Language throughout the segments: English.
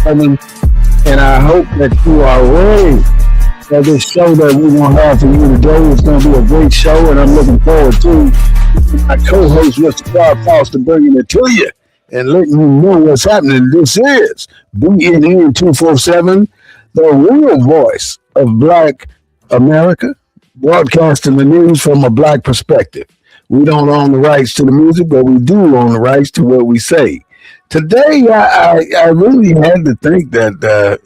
24/7, and I hope that you are ready for this show that we're going to have for you today. It's going to be a great show, and I'm looking forward to my co-host, Mr. Clark Foster, bringing it to you and letting you know what's happening. This is BNN 247, the real voice of Black America, broadcasting the news from a Black perspective. We don't own the rights to the music, but we do own the rights to what we say. Today, I really had to think that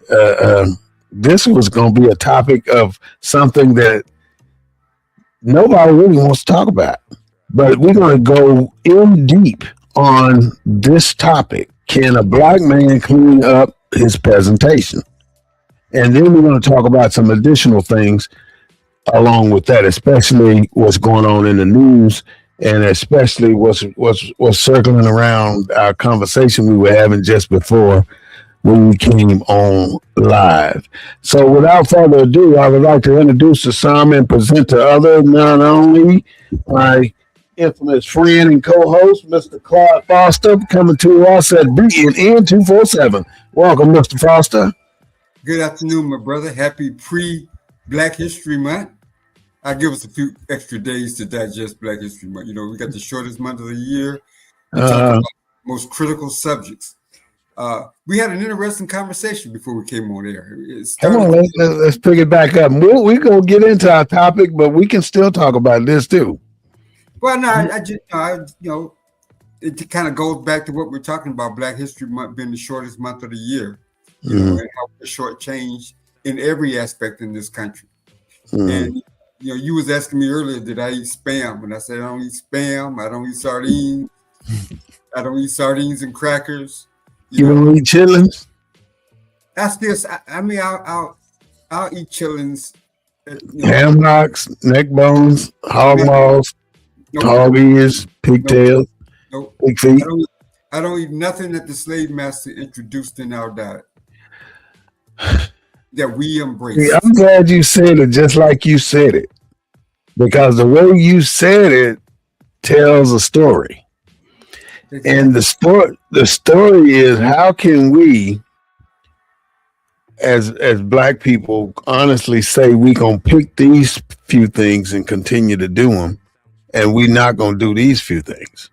this was going to be a topic of something that nobody really wants to talk about. But we're going to go in deep on this topic. Can a Black man clean up his presentation? And then we're going to talk about some additional things along with that, especially what's going on in the news, and especially what's circling around our conversation we were having just before we came on live. So without further ado, I would like to introduce to some and present to others, not only my infamous friend and co-host, Mr. Clark Foster, coming to us at BNN 247. Welcome, Mr. Foster. Good afternoon, my brother. Happy pre-Black History Month. I give us a few extra days to digest Black History Month. You know, we got the shortest month of the year. We talk about most critical subjects. We had an interesting conversation before we came on air. Come on, let's pick it back up. We're going to get into our topic, but we can still talk about this too. Well, no, I just, it kind of goes back to what we're talking about, Black History Month being the shortest month of the year, you know, and how we're shortchanged in every aspect in this country. And you know, you was asking me earlier, did I eat spam? And I said, I don't eat spam. I don't eat sardines. I don't eat sardines and crackers. You don't eat chitlins? That's this. I mean, I'll eat chitlins. Ham hocks, neck bones, hog maws, hog ears, pigtails, pig feet. I don't eat nothing that the slave master introduced in our diet that we embrace. See, I'm glad you said it just like you said it, because the way you said it tells a story. And the story is, how can we as Black people honestly say we gonna pick these few things and continue to do them, and we not gonna do these few things?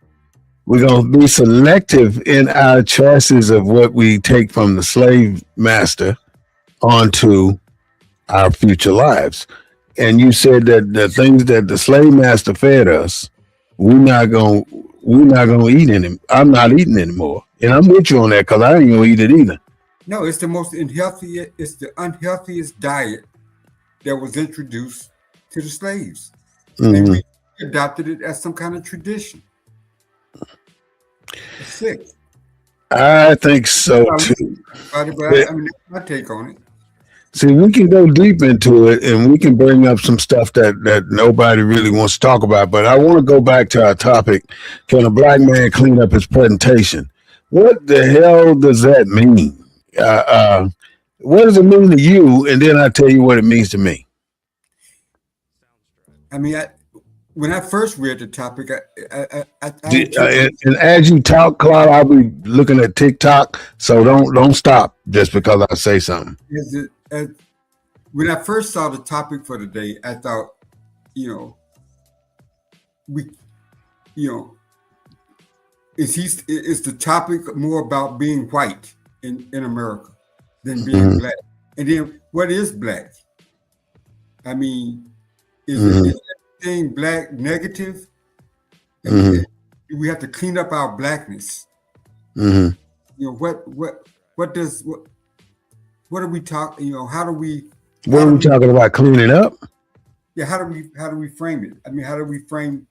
We're gonna be selective in our choices of what we take from the slave master onto our future lives. And you said that the things that the slave master fed us, we're not gonna eat any. I'm not eating anymore, and I'm with you on that, because I ain't gonna eat it either. No, it's the most unhealthy. It's the unhealthiest diet that was introduced to the slaves, and we adopted it as some kind of tradition. It's sick. I think so too. I mean, that's my take on it. See, we can go deep into it, and we can bring up some stuff that nobody really wants to talk about. But I want to go back to our topic. Can a Black man clean up his presentation? What the hell does that mean? What does it mean to you? And then I'll tell you what it means to me. I mean, when I first read the topic, and as you talk, Claude, I'll be looking at TikTok, so don't stop just because I say something. When I first saw the topic for the day, I thought, is the topic more about being white in America than being Black? And then what is Black? I mean, is everything Black negative? And we have to clean up our Blackness. What are we talking? How do we? What are we talking about? Cleaning up? Yeah. How do we frame it? I mean, how do we frame?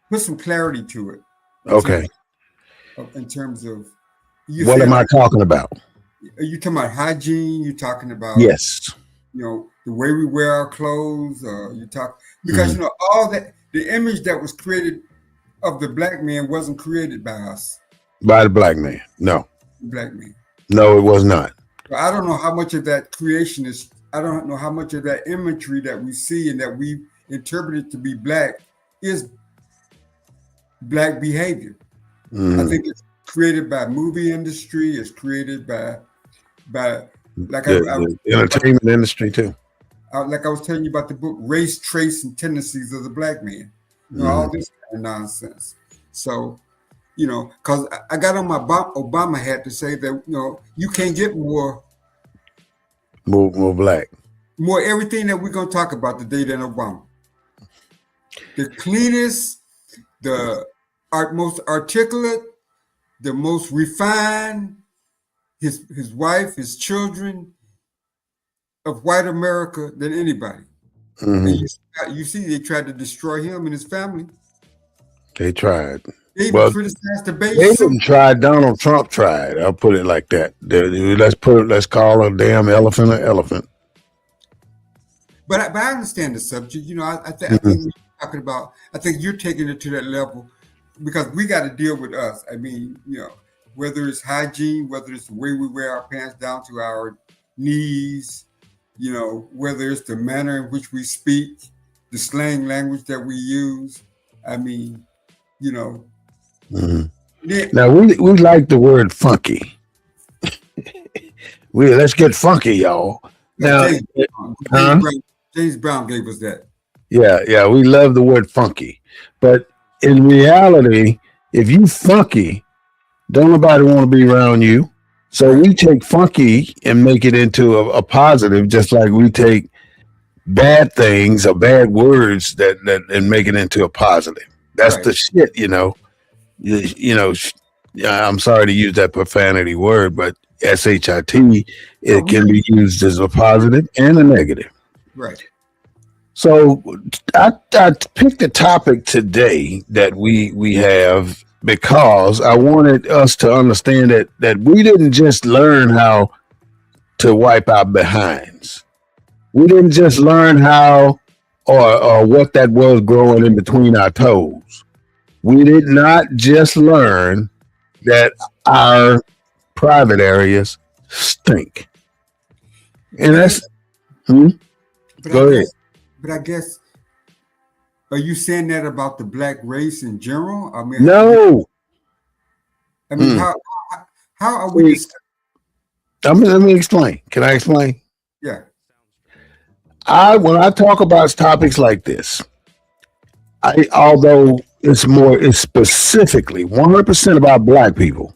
Put some clarity to it. Okay. In terms of what am I talking about? Are you talking about hygiene? You talking about yes? The way we wear our clothes. You talk because all that the image that was created of the Black man wasn't created by us. By the Black man, no. Black man. No, it was not. I don't know how much of that creation is. I don't know how much of that imagery that we see and that we interpret to be Black is Black behavior. I think created by movie industry. It's created by like The entertainment industry too. Like I was telling you about the book Race, Trace, and Tendencies of the Black Man. All this kind of nonsense. So, because I got on my Obama hat to say that, you can't get more black. More everything that we're going to talk about today than Obama. The cleanest, the most articulate, the most refined, his wife, his children of white America than anybody. And you see, they tried to destroy him and his family. They tried. They even criticized the base. They didn't try. Donald Trump tried. I'll put it like that. Let's call a damn elephant an elephant. But I understand the subject. I think we're talking about. I think you're taking it to that level because we got to deal with us. I mean, whether it's hygiene, whether it's the way we wear our pants down to our knees, whether it's the manner in which we speak, the slang language that we use. I mean, Now we like the word funky. Let's get funky, y'all. Now, James Brown gave us that. Yeah, we love the word funky, but in reality, if you funky, don't nobody want to be around you. So we take funky and make it into a positive, just like we take bad things or bad words that and make it into a positive. That's the shit, I'm sorry to use that profanity word, but SHIT, it can be used as a positive and a negative. Right. So I picked a topic today that we have because I wanted us to understand that we didn't just learn how to wipe our behinds. We didn't just learn how or what that was growing in between our toes. We did not just learn that our private areas stink. And that's go ahead. But I guess, are you saying that about the black race in general? I mean, no. I mean, how are we? Let me explain. Can I explain? Yeah. When I talk about topics like this, although it's specifically 100% about black people,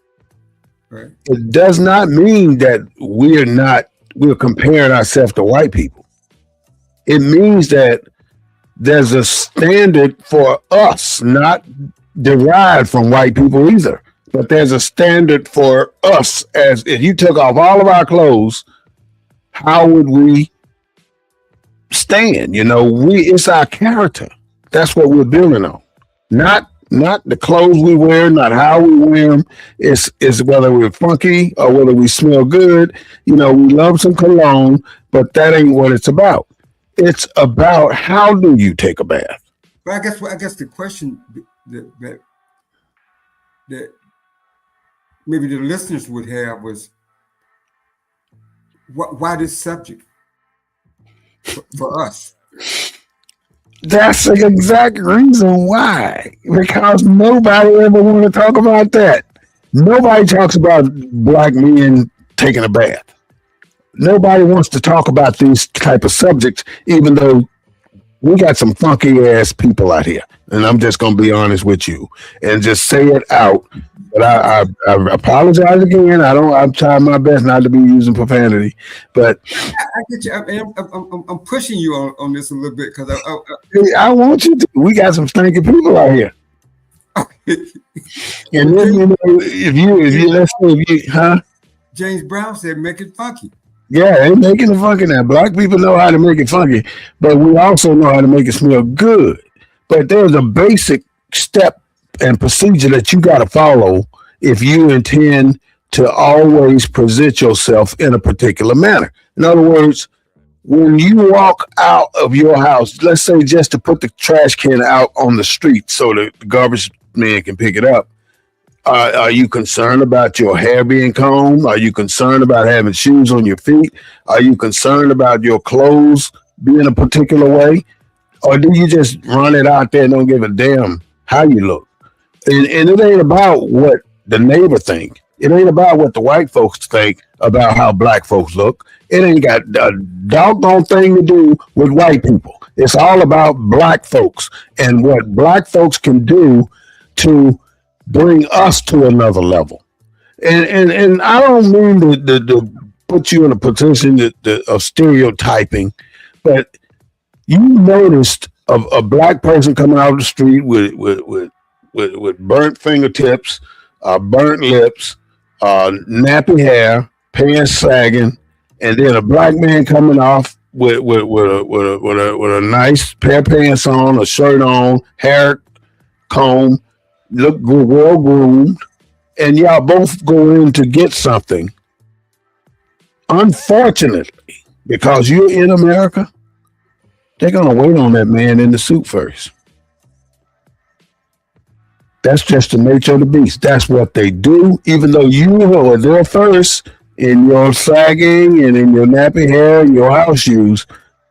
right. It does not mean that we're comparing ourselves to white people. It means that there's a standard for us, not derived from white people either, but there's a standard for us. As if you took off all of our clothes, how would we stand? It's our character. That's what we're building on. Not the clothes we wear, not how we wear them. It's whether we're funky or whether we smell good. We love some cologne, but that ain't what it's about. It's about how do you take a bath. But I guess the question that maybe the listeners would have was, why this subject for us? That's the exact reason why. Because nobody ever want to talk about that. Nobody talks about black men taking a bath. Nobody wants to talk about these type of subjects, even though we got some funky ass people out here. And I'm just going to be honest with you and just say it out. But I apologize again. I'm trying my best not to be using profanity. But I get you. I'm pushing you on this a little bit because I want you to. We got some stinky people out here. And then if you, James Brown said, make it funky. Yeah, they're making it funky now. Black people know how to make it funky, but we also know how to make it smell good. But there's a basic step and procedure that you got to follow if you intend to always present yourself in a particular manner. In other words, when you walk out of your house, let's say just to put the trash can out on the street so the garbage man can pick it up, are you concerned about your hair being combed? Are you concerned about having shoes on your feet? Are you concerned about your clothes being a particular way? Or do you just run it out there and don't give a damn how you look? And it ain't about what the neighbor think. It ain't about what the white folks think about how black folks look. It ain't got a doggone thing to do with white people. It's all about black folks and what black folks can do to bring us to another level. And I don't mean to put you in a position of stereotyping, but you noticed a black person coming out of the street with burnt fingertips, burnt lips, nappy hair, pants sagging, and then a black man coming off with a nice pair of pants on, a shirt on, hair comb, look well groomed, and y'all both go in to get something. Unfortunately, because you're in America, they're gonna wait on that man in the suit first. That's just the nature of the beast. That's what they do, even though you are there first in your sagging and in your nappy hair and your house shoes.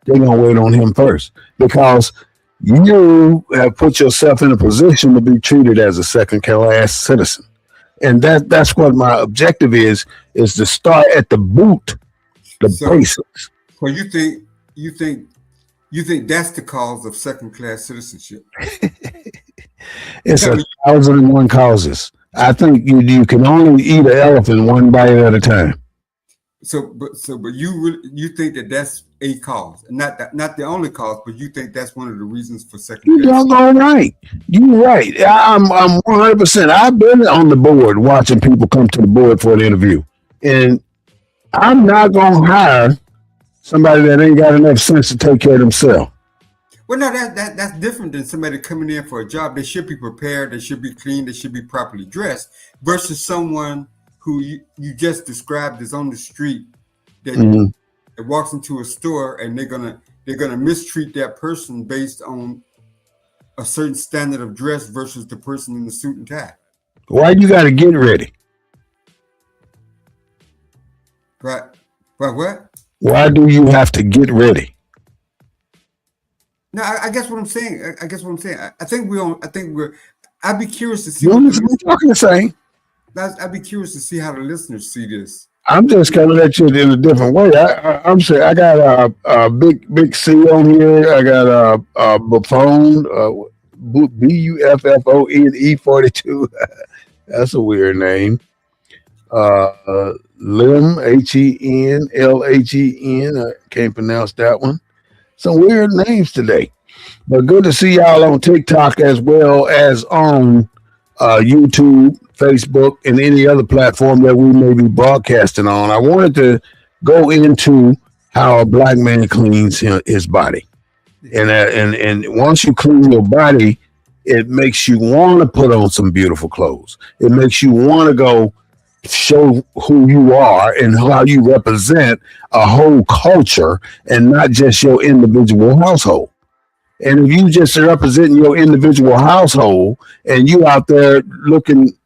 They're going to wait on him first because you have put yourself in a position to be treated as a second-class citizen. And that's what my objective is to start at the boot, the basics. Well, you think that's the cause of second-class citizenship? It's 1,001 causes. I think you can only eat an elephant one bite at a time. But you think that's a cause, not the only cause, but you think that's one of the reasons for second. You're doggone right. You're right. I'm 100%. I've been on the board watching people come to the board for an interview, and I'm not gonna hire somebody that ain't got enough sense to take care of themselves. Well, no, that's different than somebody coming in for a job. They should be prepared. They should be clean. They should be properly dressed. Versus someone who you just described is on the street that walks into a store and they're gonna mistreat that person based on a certain standard of dress versus the person in the suit and tie. Why you got to get ready? Right. But what? Why do you have to get ready? No, I guess what I'm saying. I think I'd be curious to see. Talking the same. I'd be curious to see how the listeners see this. I'm just coming at you in a different way. I'm saying I got a big C on here. I got a Buffon, Buffone 42. That's a weird name. Lim Henlhen. I can't pronounce that one. Some weird names today, but good to see y'all on TikTok as well as on YouTube, Facebook, and any other platform that we may be broadcasting on. I wanted to go into how a black man cleans his body, and once you clean your body, it makes you want to put on some beautiful clothes. It makes you want to go show who you are and how you represent a whole culture and not just your individual household. And if you just representing your individual household and you out there looking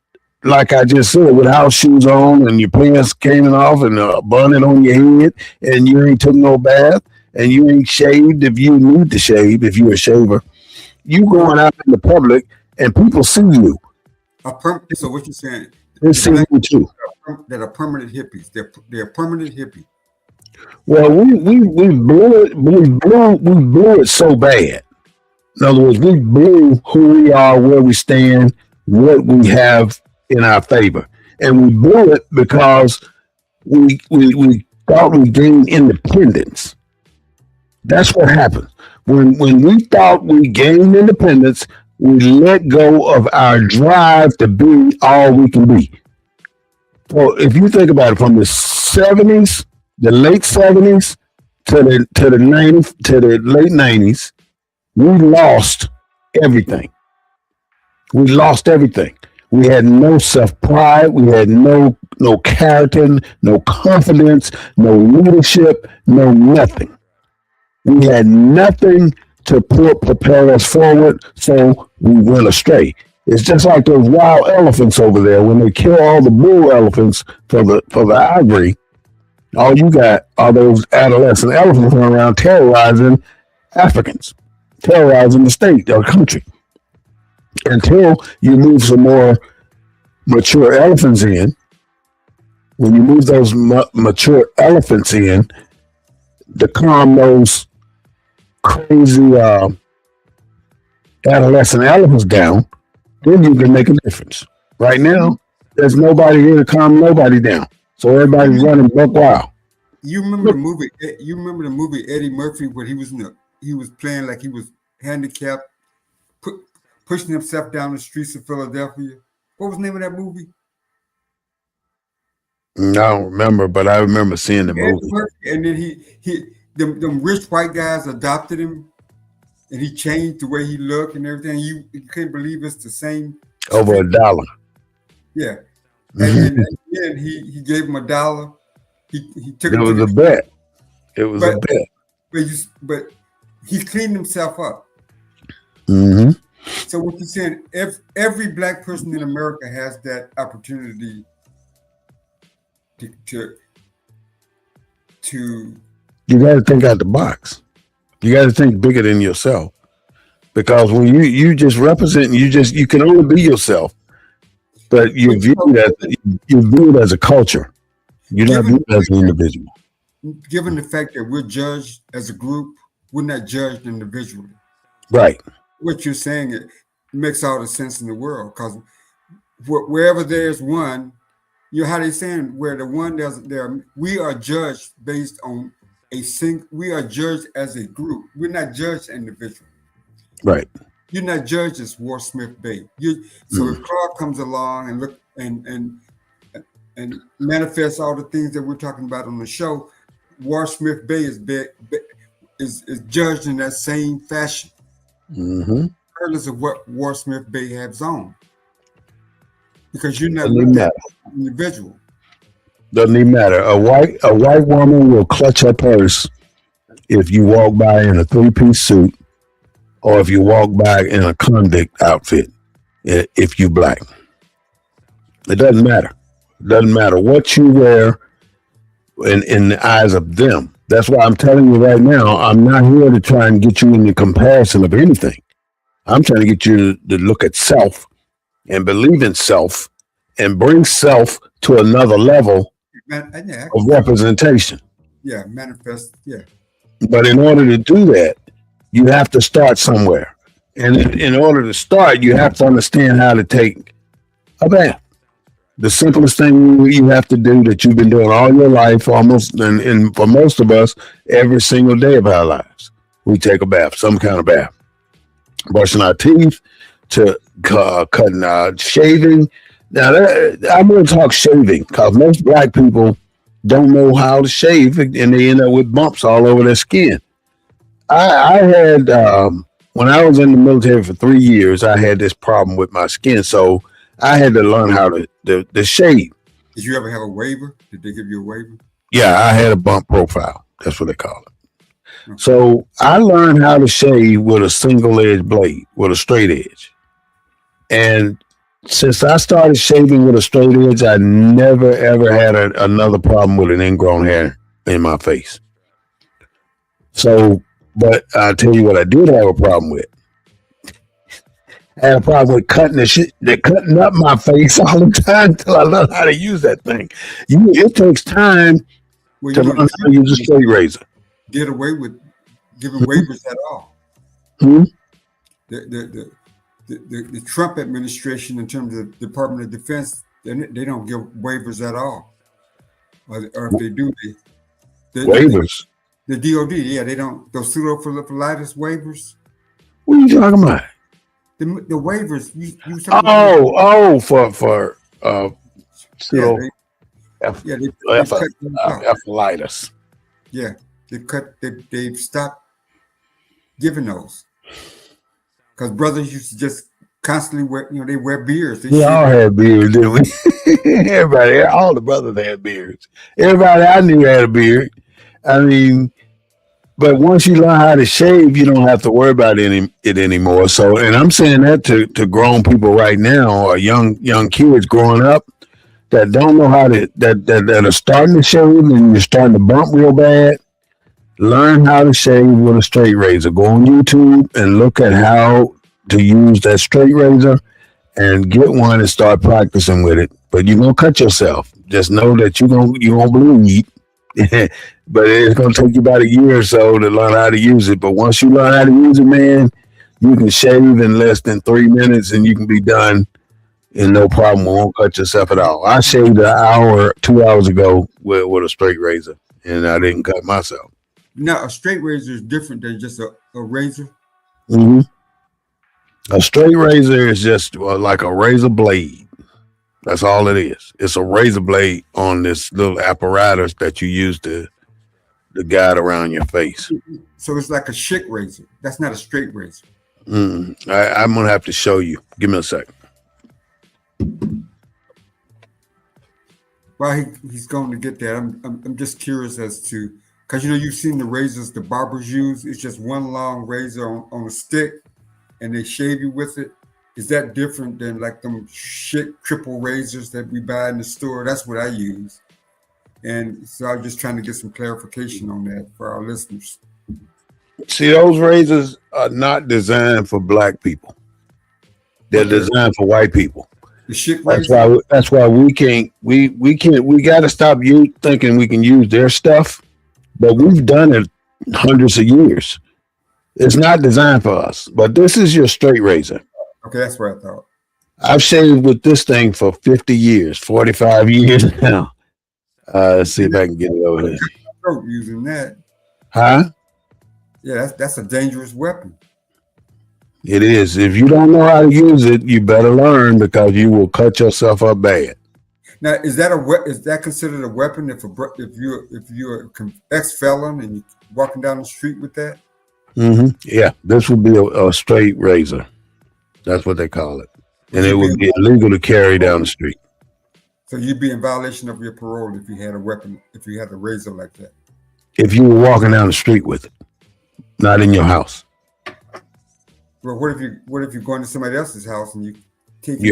like I just said with house shoes on and your pants came off and a bonnet on your head and you ain't took no bath and you ain't shaved if you need to shave, if you're a shaver, you going out in the public and people see you. So what you're saying? They see you too. That are permanent hippies. They're permanent hippie. Well, we blew it so bad. In other words, we blew who we are, where we stand, what we have in our favor, and we blew it because we thought we gained independence. That's what happened when we thought we gained independence. We let go of our drive to be all we can be. So if you think about it, from the 70s, the late 70s to the 90s, to the late 90s, we lost everything. We lost everything. We had no self-pride. We had no character, no confidence, no leadership, no nothing. We had nothing to propel us forward, so we went astray. It's just like those wild elephants over there. When they kill all the bull elephants for the ivory, all you got are those adolescent elephants running around terrorizing Africans, terrorizing the state or country. Until you move some more mature elephants in, when you move those mature elephants in to calm those crazy adolescent elephants down, then you can make a difference. Right now, there's nobody here to calm nobody down. So everybody's running buck wild. You remember the movie? You remember the movie Eddie Murphy where he was playing like he was handicapped, pushing himself down the streets of Philadelphia. What was the name of that movie? I don't remember, but I remember seeing the movie. Murphy, and then them rich white guys adopted him, and he changed the way he looked and everything. You can't believe it's the same. Over $1. Yeah, and then he gave him $1. He took it. Was a bet. It was a bet. But he cleaned himself up. Mm-hmm. So what you're saying, every black person in America has that opportunity to you got to think out the box. You got to think bigger than yourself, because when you just represent, you can only be yourself, but you're viewed as a culture. You're not viewed as an individual. Given the fact that we're judged as a group, we're not judged individually. Right. What you're saying, it makes all the sense in the world, because wherever there's one, how they saying where the one there, we are judged based on we are judged as a group. We're not judged individually. Right. You're not judged as War Smith Bay. So if Clark comes along and look and manifests all the things that we're talking about on the show, War Smith Bay is judged in that same fashion. Mm-hmm. Regardless of what War Smith Bay has on. Because you're not an individual. Doesn't even matter. A white woman will clutch her purse if you walk by in a 3-piece suit, or if you walk by in a convict outfit. If you black, it doesn't matter. It doesn't matter what you wear in the eyes of them. That's why I'm telling you right now, I'm not here to try and get you in the comparison of anything. I'm trying to get you to look at self and believe in self and bring self to another level of representation. Yeah, manifest, yeah. But in order to do that, you have to start somewhere. And in order to start, you have to understand how to take a bath. The simplest thing you have to do that you've been doing all your life, almost, and for most of us, every single day of our lives, we take a bath, some kind of bath. Brushing our teeth, to cutting, shaving. Now, I'm going to talk shaving, because most black people don't know how to shave, and they end up with bumps all over their skin. I had, when I was in the military for 3 years, I had this problem with my skin, so I had to learn how to shave. Did you ever have a waiver? Did they give you a waiver? Yeah, I had a bump profile. That's what they call it. Okay. So I learned how to shave with a single edge blade, with a straight edge. And since I started shaving with a straight edge, I never, ever had another problem with an ingrown hair in my face. So, but I'll tell you what I did have a problem with. I had a problem with cutting cutting up my face all the time until I learned how to use that thing. It takes time to learn how to use a straight razor. Get away with giving waivers at all. Mm-hmm. The Trump administration, in terms of the Department of Defense, they don't give waivers at all. Or if they do, waivers. The DOD, yeah, they don't. Those pseudophilitis waivers. What are you talking about? The waivers. For pseudo. Philitis. Yeah, they've stopped giving those. Because brothers used to just constantly wear, they wear beards. We all had beards, didn't we? All the brothers had beards. Everybody I knew had a beard. I mean, but once you learn how to shave, you don't have to worry about it anymore. So, and I'm saying that to grown people right now, or young kids growing up that don't know how to, that are starting to shave and you're starting to bump real bad. Learn how to shave with a straight razor. Go on YouTube and look at how to use that straight razor and get one and start practicing with it. But you're gonna cut yourself. Just know that you're gonna bleed. But it's gonna take you about a year or so to learn how to use it. But once you learn how to use it, man, you can shave in less than 3 minutes and you can be done and no problem. Won't cut yourself at all. I shaved an hour, 2 hours ago with a straight razor, and I didn't cut myself. Now, a straight razor is different than just a razor. Mm-hmm. A straight razor is just like a razor blade. That's all it is. It's a razor blade on this little apparatus that you use to guide around your face. So it's like a chic razor. That's not a straight razor. I'm gonna have to show you. Give me a second. While he's going to get that, I'm just curious as to, because you've seen the razors the barbers use. It's just one long razor on a stick, and they shave you with it. Is that different than like them shit triple razors that we buy in the store? That's what I use. And so I'm just trying to get some clarification on that for our listeners. See, those razors are not designed for black people. They're designed for white people. The shit razor? That's why we got to stop you thinking we can use their stuff, but we've done it hundreds of years. It's not designed for us, but this is your straight razor. Okay, that's what I thought. I've shaved with this thing for 50 years, 45 years now. Let's see if I can get it over here. Using that. Huh? Yeah, that's a dangerous weapon. It is. If you don't know how to use it, you better learn because you will cut yourself up bad. Now, is that considered a weapon if you're an ex-felon and you're walking down the street with that? Mm-hmm. Yeah, this would be a straight razor. That's what they call it. And it would be illegal to carry down the street. So you'd be in violation of your parole if you had a weapon, if you had a razor like that. If you were walking down the street with it, not in your house. Well, what if you're going to somebody else's house and you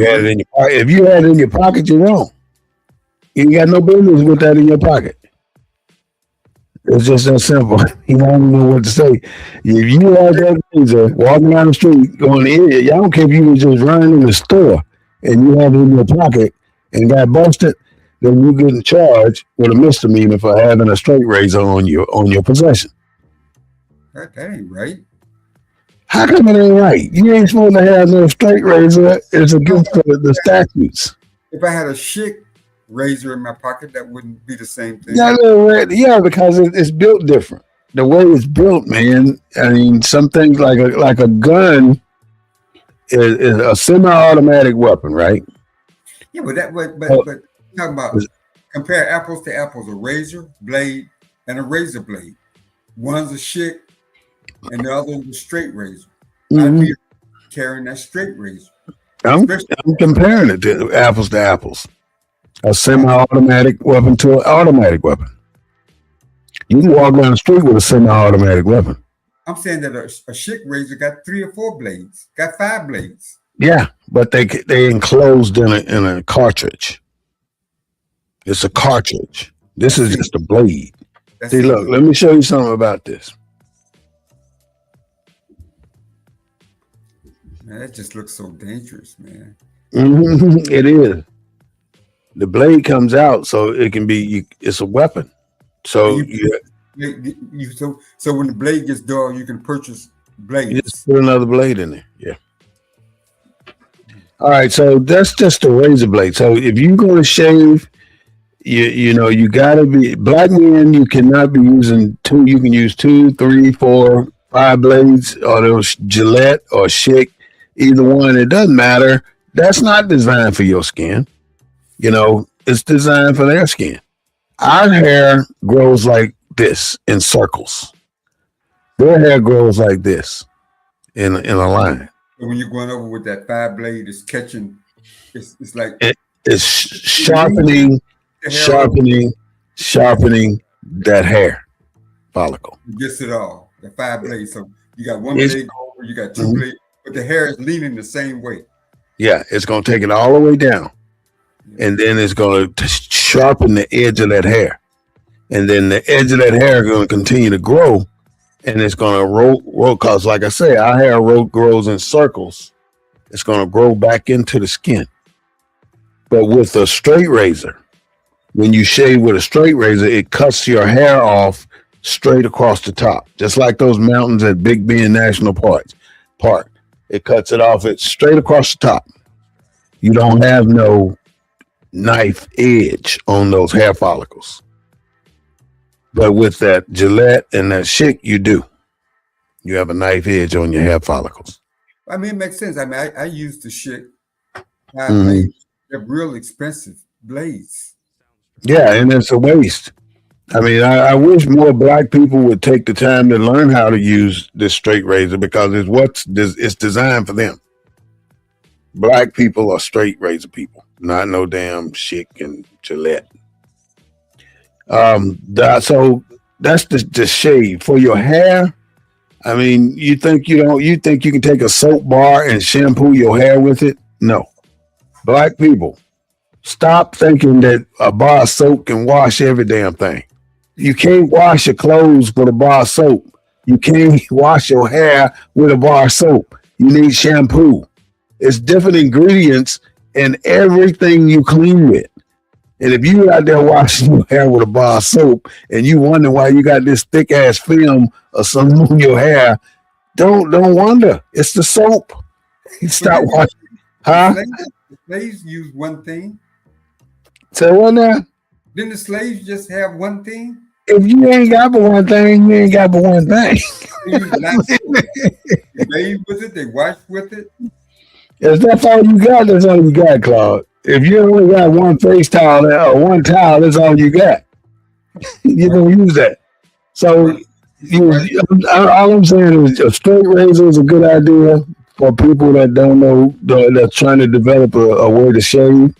had it in your pocket? If you had it in your pocket, you're wrong. You ain't got no business with that in your pocket. It's just that simple. You don't know what to say. If you had that razor walking down the street going in, I don't care if you were just running in the store and you had it in your pocket and got busted, then you get charged with a misdemeanor for having a straight razor on your possession. That ain't right. How come it ain't right? You ain't supposed to have no straight razor. It's against the statutes. If I had a chic razor in my pocket, that wouldn't be the same thing. Yeah, because it's built different. The way it's built, man. I mean, some things like a gun is a semi-automatic weapon, right? Yeah, but talking about compare apples to apples, a razor blade and a razor blade. One's a chic and the other is a straight razor. Mm-hmm. I'd be carrying that straight razor. I'm comparing it to apples. A semi-automatic weapon to an automatic weapon. You can walk down the street with a semi-automatic weapon. I'm saying that a chic razor got 3 or 4 blades, got 5 blades. Yeah, but they enclosed in a cartridge. It's a cartridge. This is just a blade. See, look, let me show you something about this. Man, that just looks so dangerous, man. Mm-hmm. It is. The blade comes out, so it can be. It's a weapon. So so when the blade gets dull, you can purchase blades. You just put another blade in there. Yeah. All right, so that's just a razor blade. So if you're going to shave, you got to be black men. You cannot be using 2. You can use 2, 3, 4, 5 blades, or those Gillette or Schick, either one. It doesn't matter. That's not designed for your skin. It's designed for their skin. Our hair grows like this in circles. Their hair grows like this in a line. When you're going over with that 5 blade, it's catching. It's like it's sharpening that hair follicle. It gets it all. The 5 blades. So you got 1 blade over, you got 2 blades, but the hair is leaning the same way. Yeah, it's going to take it all the way down. And then it's going to sharpen the edge of that hair. And then the edge of that hair is going to continue to grow. And it's going to roll, because like I say, our hair grows in circles. It's going to grow back into the skin. But with a straight razor, when you shave with a straight razor, it cuts your hair off straight across the top, just like those mountains at Big Bend National Park. It cuts it off it straight across the top. You don't have no knife edge on those hair follicles. But with that Gillette and that Schick, you do. You have a knife edge on your hair follicles. I mean, it makes sense. I mean, I use the Schick. They're real expensive blades. Yeah, and it's a waste. I mean, I wish more black people would take the time to learn how to use this straight razor because it's designed for them. Black people are straight razor people, not no damn Schick and Gillette. So that's the shave for your hair. I mean, you think you can take a soap bar and shampoo your hair with it? No. Black people, stop thinking that a bar of soap can wash every damn thing. You can't wash your clothes with a bar of soap. You can't wash your hair with a bar of soap. You need shampoo. It's different ingredients in everything you clean with. And if you out there washing your hair with a bar of soap and you wonder why you got this thick ass film or something on your hair, don't wonder. It's the soap. Stop washing. Huh? The slaves use one thing. Say what now? Didn't the slaves just have one thing? If you ain't got but one thing, you ain't got but one thing. They bathe with it, they wash with it. If that's all you got, that's all you got, Claude. If you only got one face towel or one towel, that's all you got. You don't use that. So all I'm saying is a straight razor is a good idea for people that don't know, that's trying to develop a way to shave.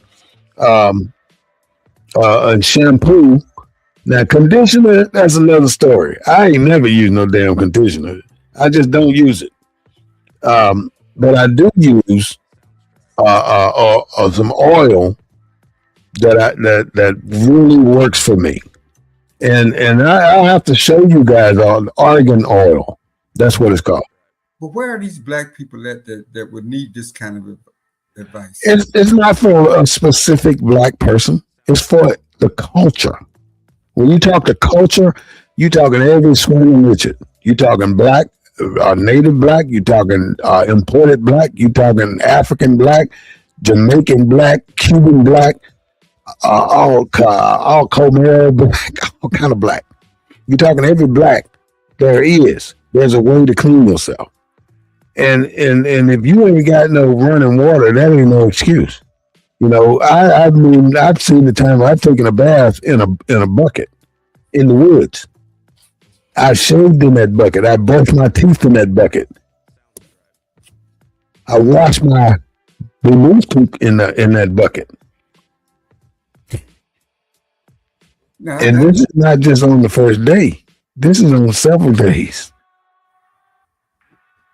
And shampoo. Now, conditioner, that's another story. I ain't never used no damn conditioner. I just don't use it. But I do use some oil that really works for me. And I'll have to show you guys on argan oil. That's what it's called. But where are these black people that would need this kind of advice? It's not for a specific black person. It's for the culture. When you talk to culture, you talking every swinging Richard. You talking black, native black. You talking imported black. You talking African black, Jamaican black, Cuban black, all Khmer black, all kind of black. You talking every black there is. There's a way to clean yourself, and if you ain't got no running water, that ain't no excuse. You know, I mean, I've seen the time I've taken a bath in a bucket in the woods. I shaved in that bucket. I brushed my teeth in that bucket. I washed my remove tooth in that bucket. And this is not just on the first day. This is on several days.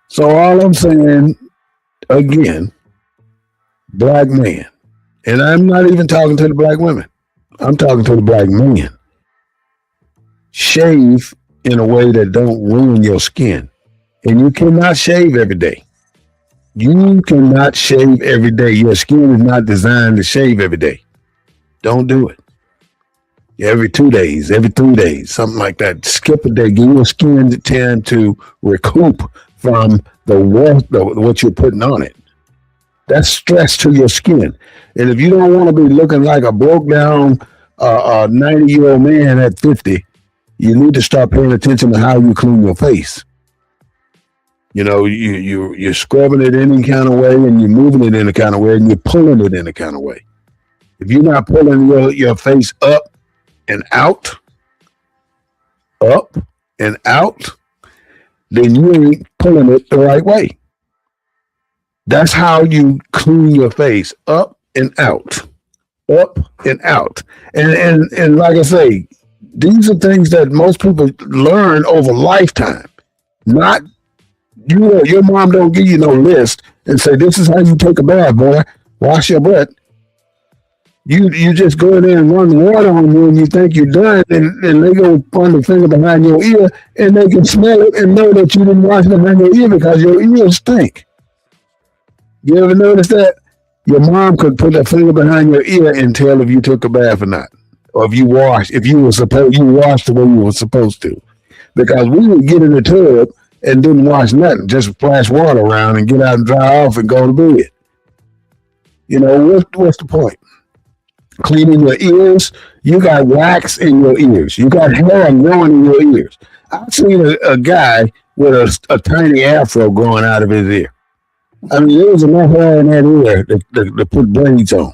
So all I'm saying, again, black man. And I'm not even talking to the black women. I'm talking to the black men. Shave in a way that don't ruin your skin. And you cannot shave every day. You cannot shave every day. Your skin is not designed to shave every day. Don't do it. Every 2 days, every 3 days, something like that. Skip a day. Give your skin time to recoup from what you're putting on it. That's stress to your skin. And if you don't want to be looking like a broke down 90-year-old man at 50, you need to start paying attention to how you clean your face. You know, you're scrubbing it any kind of way, and you're moving it in a kind of way, and you're pulling it in a kind of way. If you're not pulling your face up and out, then you ain't pulling it the right way. That's how you clean your face, up and out, up and out. And like I say, these are things that most people learn over lifetime. Not your mom don't give you no list and say, this is how you take a bath, boy. Wash your butt. You just go in there and run water on you and you think you're done, and they go point the finger behind your ear and they can smell it and know that you didn't wash behind your ear because your ears stink. You ever notice that? Your mom could put a finger behind your ear and tell if you took a bath or not, or if you washed, if you washed the way you were supposed to. Because we would get in the tub and didn't wash nothing, just splash water around and get out and dry off and go to bed. You know, what's the point? Cleaning your ears, you got wax in your ears, you got hair growing in your ears. I've seen a guy with a tiny afro growing out of his ear. I mean, there was enough hair in that ear to put braids on.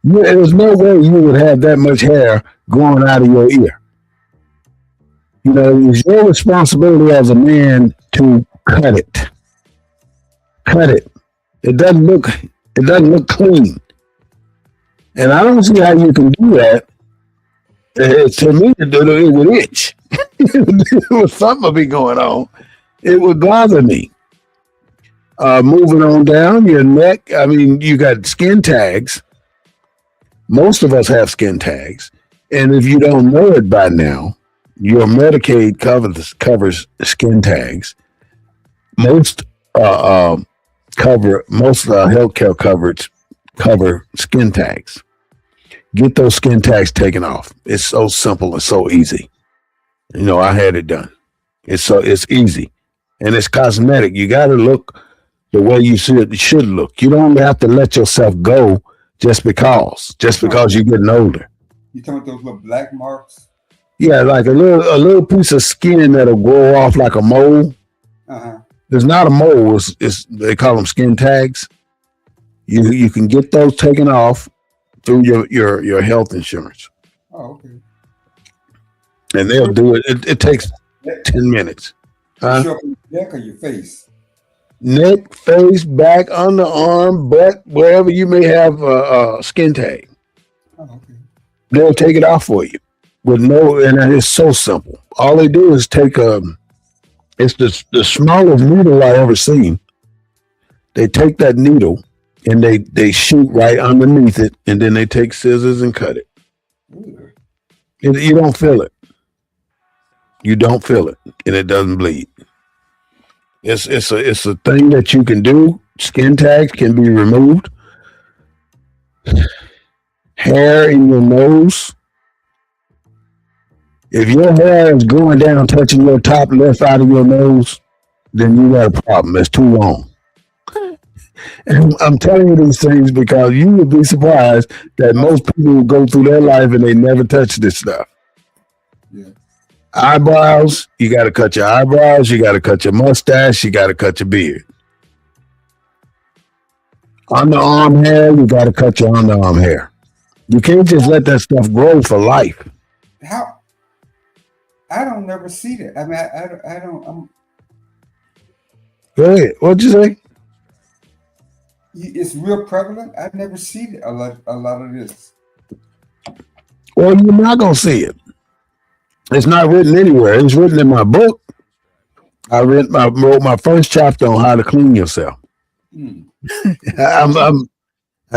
There's no way you would have that much hair growing out of your ear. You know, it's your responsibility as a man to cut it. Cut it. It doesn't look clean. And I don't see how you can do that. To me, it would itch. It was something would be going on. It would bother me. Moving on down, your neck. I mean, you got skin tags. Most of us have skin tags. And if you don't know it by now, your Medicaid covers skin tags. Most healthcare coverage cover skin tags. Get those skin tags taken off. It's so simple and so easy. You know, I had it done. It's easy, and it's cosmetic. You got to look the way you should look. You don't have to let yourself go just because you're getting older. You talking about those little black marks? Yeah, like a little piece of skin that'll grow off like a mole. It's not a mole. It's they call them skin tags. You can get those taken off through your health insurance. Oh, okay. And they'll do it. It takes 10 minutes. Huh? Your neck or your face? Neck, face, back, underarm, butt, wherever you may have a skin tag. Oh, okay. They'll take it off for you and it's so simple. All they do is take it's the smallest needle I ever seen. They take that needle and they shoot right underneath it, and then they take scissors and cut it. You don't feel it. You don't feel it, and it doesn't bleed. It's a thing that you can do. Skin tags can be removed. Hair in your nose. If your hair is going down, touching your top left out of your nose, then you got a problem. It's too long. And I'm telling you these things because you would be surprised that most people will go through their life and they never touch this stuff. Yeah. Eyebrows, you got to cut your eyebrows. You got to cut your mustache. You got to cut your beard. Underarm hair, you got to cut your underarm hair. You can't just let that stuff grow for life. How? I don't never see that. I mean, I don't. Go ahead. What'd you say? It's real prevalent. I've never seen a lot of this. Well, you're not gonna see it. It's not written anywhere. It's written in my book. I wrote my first chapter on how to clean yourself. I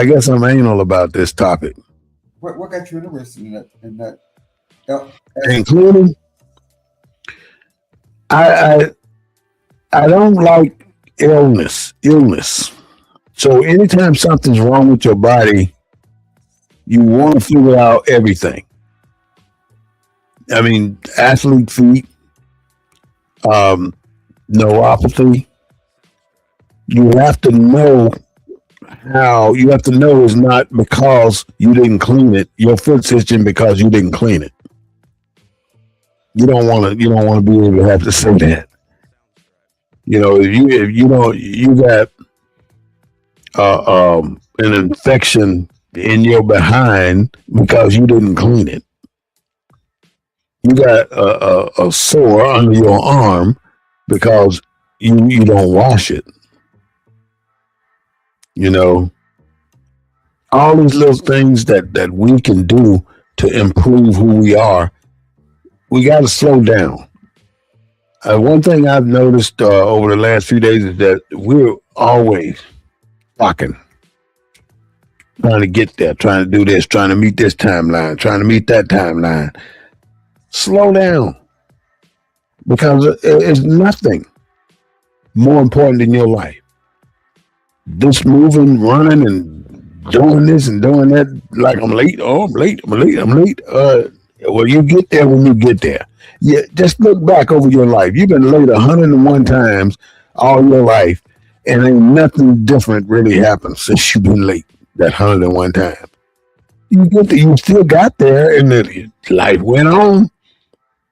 guess I'm anal about this topic. What got you interested in that? Including, I don't like illness. So anytime something's wrong with your body, you want to figure out everything. I mean, athlete feet, neuropathy. You have to know how. You have to know it's not because you didn't clean it. Your foot's itching because you didn't clean it. You don't want to be able to have to say that. You know, if you got an infection in your behind because you didn't clean it. You got a sore under your arm because you don't wash it. You know, all these little things that we can do to improve who we are, we got to slow down. One thing I've noticed over the last few days is that we're always talking, trying to get there, trying to do this, trying to meet this timeline, trying to meet that timeline. Slow down, because it's nothing more important in your life. this moving, running, and doing this and doing that. Like I'm late. Oh, I'm late. I'm late. I'm late. Well, you get there when you get there. Yeah, just look back over your life. You've been late 101 times all your life, and ain't nothing different really happened since you've been late that 101 times. You get there, you still got there, and then life went on.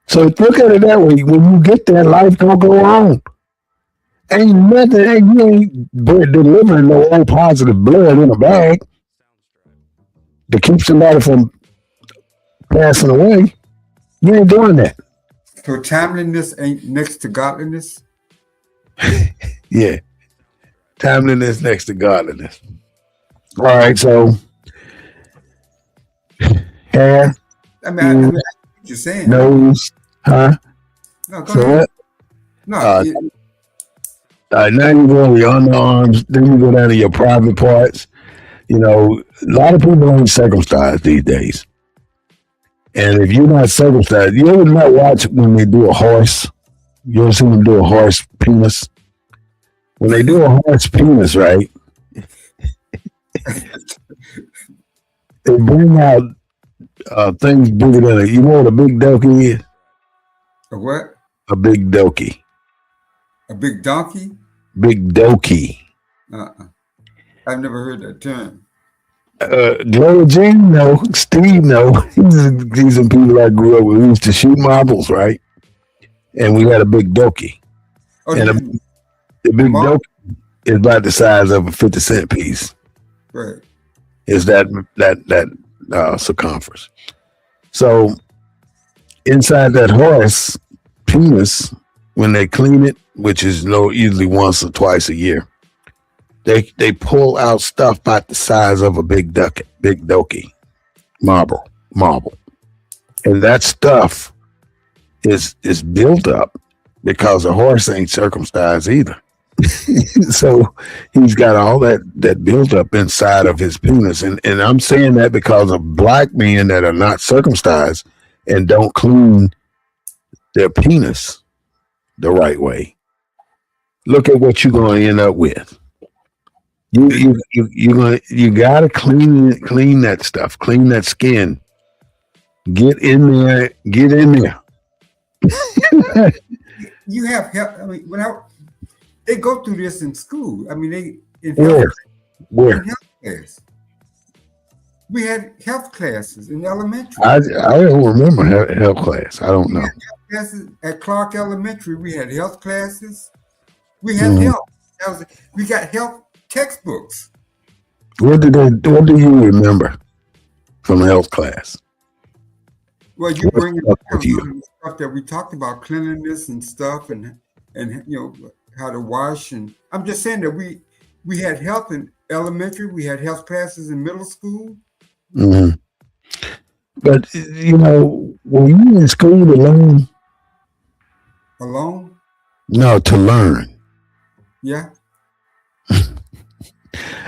So look at it that way. When you get there, life gonna go on. Ain't nothing. You ain't delivering no old positive blood in a bag to keep somebody from passing away. You ain't doing that. So timeliness ain't next to godliness? Yeah. Timeliness next to godliness. All right, so hair, I mean, I know what you're saying. nose, huh? No, go So ahead. what? No, Now you go to your underarms, then you go down to your private parts. You know, a lot of people ain't circumcised these days. And if you're not circumcised, you ever not watch when they do a horse? You ever seen them do a horse penis? When they do a horse penis, right? They bring out things bigger than you know what a big donkey is? a what? A big donkey. A big donkey? Big donkey. I've never heard that term. Gloria Jean, no. Steve, no. These are people I grew up with. We used to shoot marbles, right? And we had a big donkey. Oh, And the big donkey is about the size of a 50-cent piece. right. Is that circumference. So inside that horse penis, when they clean it, which is usually once or twice a year, they pull out stuff about the size of a big donkey marble, and that stuff is built up because a horse ain't circumcised either. So he's got all that built up inside of his penis, and I'm saying that because of black men that are not circumcised and don't clean their penis the right way. Look at what you're going to end up with. You gotta clean that stuff, clean that skin. Get in there. You have help. I mean, they go through this in school. I mean, Where? in health class. We had health classes in elementary. I don't remember health class. I don't know. Health classes at Clark Elementary. We had health classes. We had health. We got health textbooks. What do you remember from health class? Well, you bring up you? stuff that we talked about, cleanliness and stuff, and how to wash. And I'm just saying that we had health in elementary. We had health classes in middle school. Mm-hmm. But were you in school to learn? Alone? No, to learn. Yeah.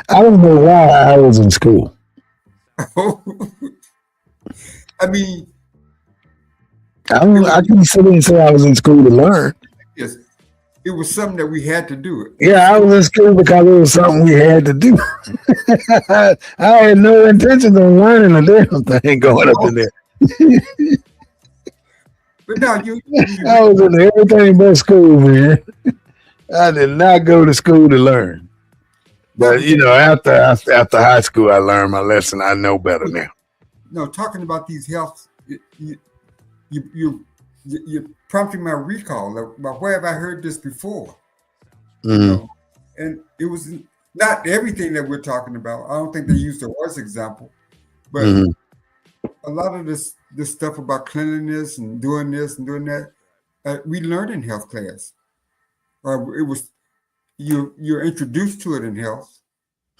I don't know why I was in school. I mean, I can sit and say I was in school to learn. yes, it was something that we had to do. Yeah, I was in school because it was something we had to do. I had no intention of learning a damn thing going up in there. But now I was in everything but school, man. I did not go to school to learn. But after high school, I learned my lesson. I know better now. No, talking about these health, you prompted my recall. Like, where have I heard this before? Mm-hmm. And it was not everything that we're talking about. I don't think they used the horse example, but a lot of this stuff about cleanliness and doing this and doing that, we learned in health class. It was you're introduced to it in health.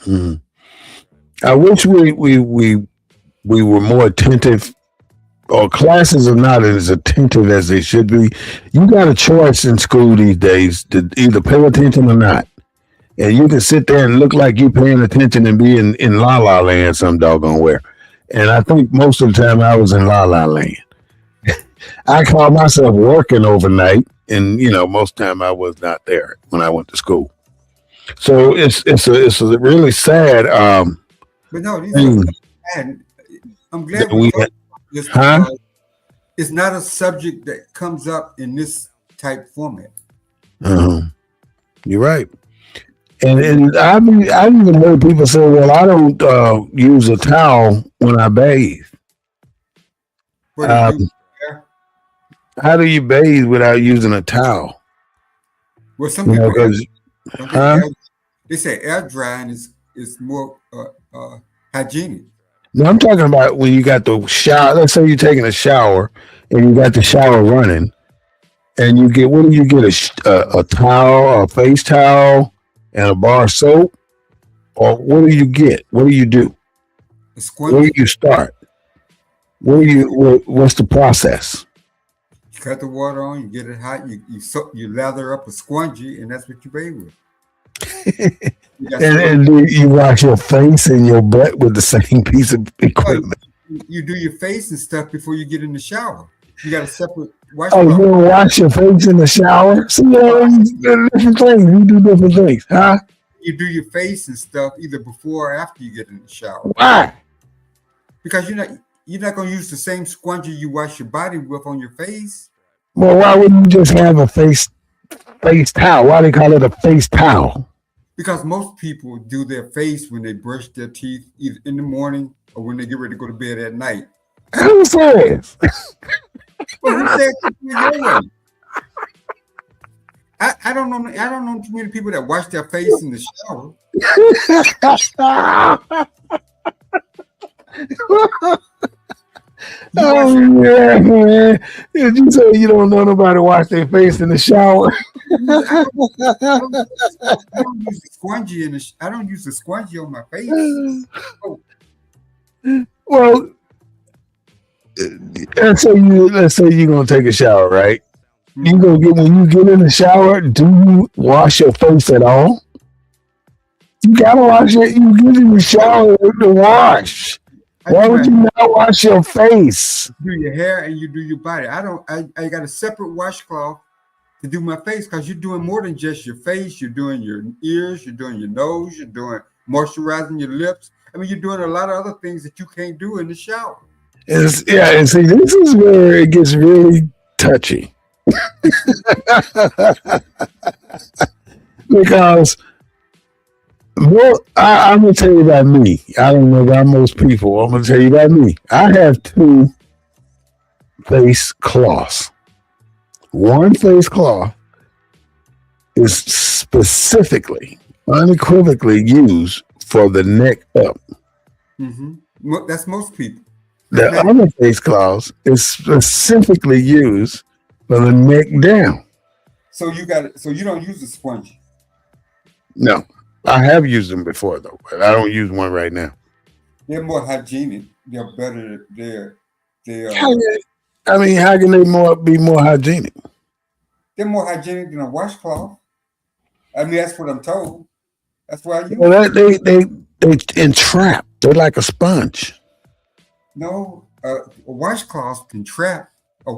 Mm-hmm. I wish we were more attentive, or classes are not as attentive as they should be. You got a choice in school these days to either pay attention or not. And you can sit there and look like you're paying attention and be in La La Land some doggone where. And I think most of the time I was in La La Land. I call myself working overnight, and most of the time I was not there when I went to school. So it's a really sad But no, these are. thing And I'm that glad we we talked about this huh? because it's not a subject that comes up in this type format. Uh-huh. You're right. And I've even heard people say, "Well, I don't use a towel when I bathe." What do you do? Um, how do you bathe without using a towel? Well, some You know, people air, because don't they huh? air, they say air drying is more hygienic. No, I'm talking about when you got the shower. Let's say you're taking a shower and you got the shower running, and you get what do you get a towel, a face towel, and a bar of soap, or what do you get? What do you do? A Where do sponge, you start? What's the process? you cut the water on, you get it hot, you lather up a spongy, and that's what you bathe with. You got And, soap. and do you wash your face and your butt with the same piece of Oh, equipment. you do your face and stuff before you get in the shower. You got a separate Oh, you washcloth. don't wash your face in the shower? See, different things. You do different things, huh? You do your face and stuff either before or after you get in the shower Why? because you're not going to use the same sponge you wash your body with on your face Well, why wouldn't you just have a face towel? Why they call it a face towel? because most people do their face when they brush their teeth either in the morning or when they get ready to go to bed at night. Who says? Well, who said you do it your way? I don't know. I don't know too many people that wash their face in the shower. You wash your, Oh yeah, man. Did you say you don't know nobody wash their face in the shower? I don't use the spongy I don't use the spongy on my face. Oh, Well, let's say you're gonna take a shower, right? You gonna get when you get in the shower, do you wash your face at all? You gotta wash it. You get in the shower to wash. Why would you not wash your face? do your hair and you do your body. I got a separate washcloth to do my face because you're doing more than just your face. You're doing your ears, you're doing your nose, you're doing moisturizing your lips. I mean, you're doing a lot of other things that you can't do in the shower. Yeah, and see, this is where it gets really touchy. Because I'm gonna tell you about me. I don't know about most people. I'm gonna tell you about me. I have two face cloths. One face cloth is specifically, unequivocally used for the neck up. That's most people. The other face cloth is specifically used for the neck down. So you got it. So you don't use the sponge. No, I have used them before though, but I don't use one right now. They're more hygienic. They're better. I mean, how can they be more hygienic? They're more hygienic than a washcloth. I mean, that's what I'm told. That's why I use. Well, they entrap. They're like a sponge. No, a washcloth can trap a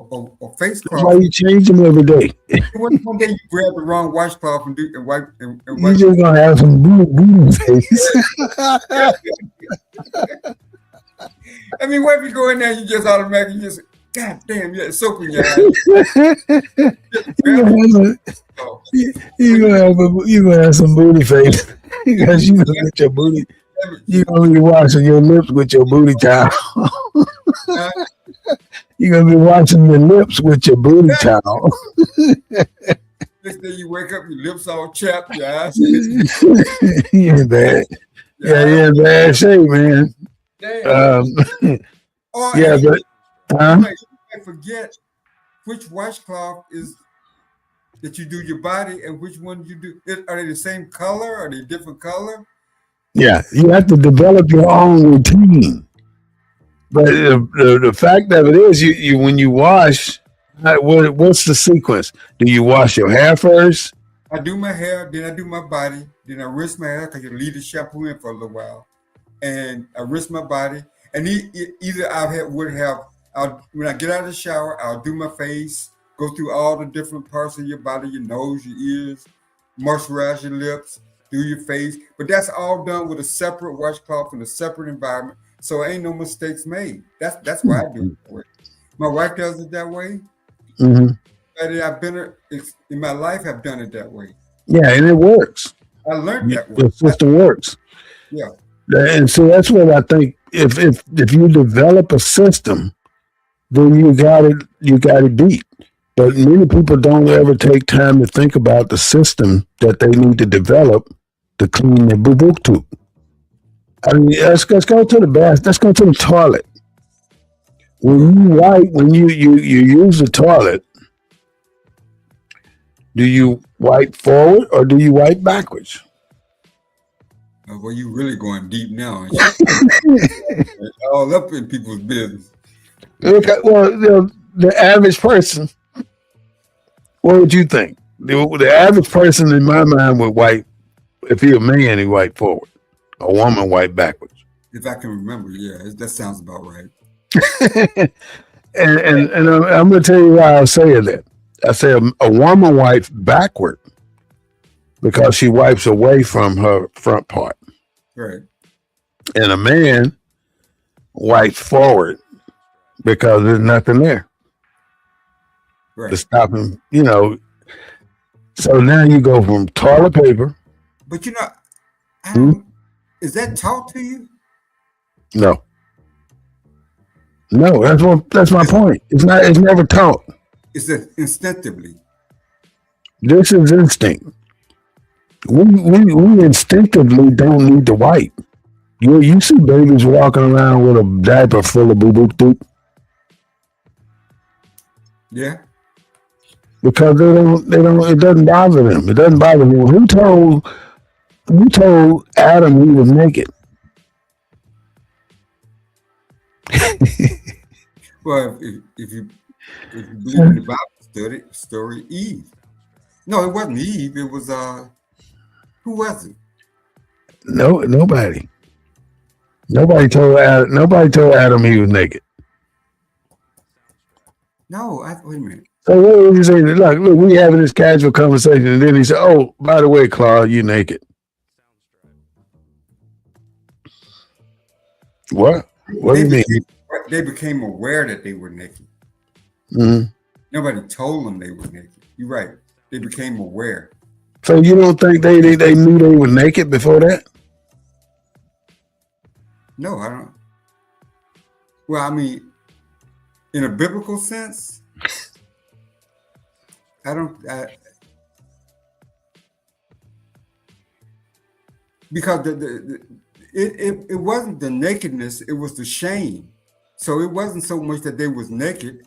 face That's why cloth. you change them every day. One day you grab the wrong washcloth and wipe and You wipe. just gonna have some booty face. I mean, what if you go in there, you just automatically just, God damn, you got soap in your eyes. You gonna have some booty face because you gonna get your booty. You gonna be washing your lips with your booty towel. You gonna be washing your lips with your booty towel. Next day you wake up, your lips all chapped, your eyes. You in bad. Yeah, you're in bad shape, man. Damn. Yeah, but you might forget which washcloth is that you do your body and which one you do. Are they the same color? Are they different color? yeah, you have to develop your own routine. But the fact of it is, you when you wash, what's the sequence? Do you wash your hair first? I do my hair, then I do my body, then I rinse my hair because you leave the shampoo in for a little while, and I rinse my body. And either when I get out of the shower, I'll do my face, go through all the different parts of your body, your nose, your ears, moisturize your lips, do your face, but that's all done with a separate washcloth in a separate environment, so ain't no mistakes made. That's why I do it that way. My wife does it that way. Mm-hmm. But I've been in my life, I've done it that way. Yeah, and it works. I learned that way. The system works. Yeah. And so that's what I think. If you develop a system, then you got it beat. But many people don't ever take time to think about the system that they need to develop to clean their boo-boo tube. I mean, let's go to the bath. Let's go to the toilet. When you use the toilet, do you wipe forward or do you wipe backwards? Well, you really going deep now. All up in people's business. Okay, well, the average person, what would you think? The average person in my mind would wipe, if he a man, he wipe forward. A woman wipe backwards. If I can remember, yeah, that sounds about right. and I'm going to tell you why I say that. I say a woman wipes backward because she wipes away from her front part. Right. And a man wipes forward because there's nothing there. Right. To stop him, So now you go from toilet paper. But I don't, is that taught to you? No, that's my point. It's never taught. It's instinctively. This is instinct. We instinctively don't need to wipe. You see babies walking around with a diaper full of boo-boo poop. Yeah. Because they don't, it doesn't bother them. It doesn't bother them. Who told Adam he was naked? Well, if you believe in the Bible story, Eve. No, it wasn't Eve. It was who was it? No, nobody. Nobody told Adam he was naked. No, wait a minute. So what was he saying? Look, we having this casual conversation, and then he said, "Oh, by the way, Claude, you naked." What? What do you mean? They became aware that they were naked. Mm-hmm. Nobody told them they were naked. You're right. They became aware. So you don't think they knew they were naked before that? No, I don't. Well, I mean, in a biblical sense, I don't. Because it wasn't the nakedness; it was the shame. So it wasn't so much that they was naked.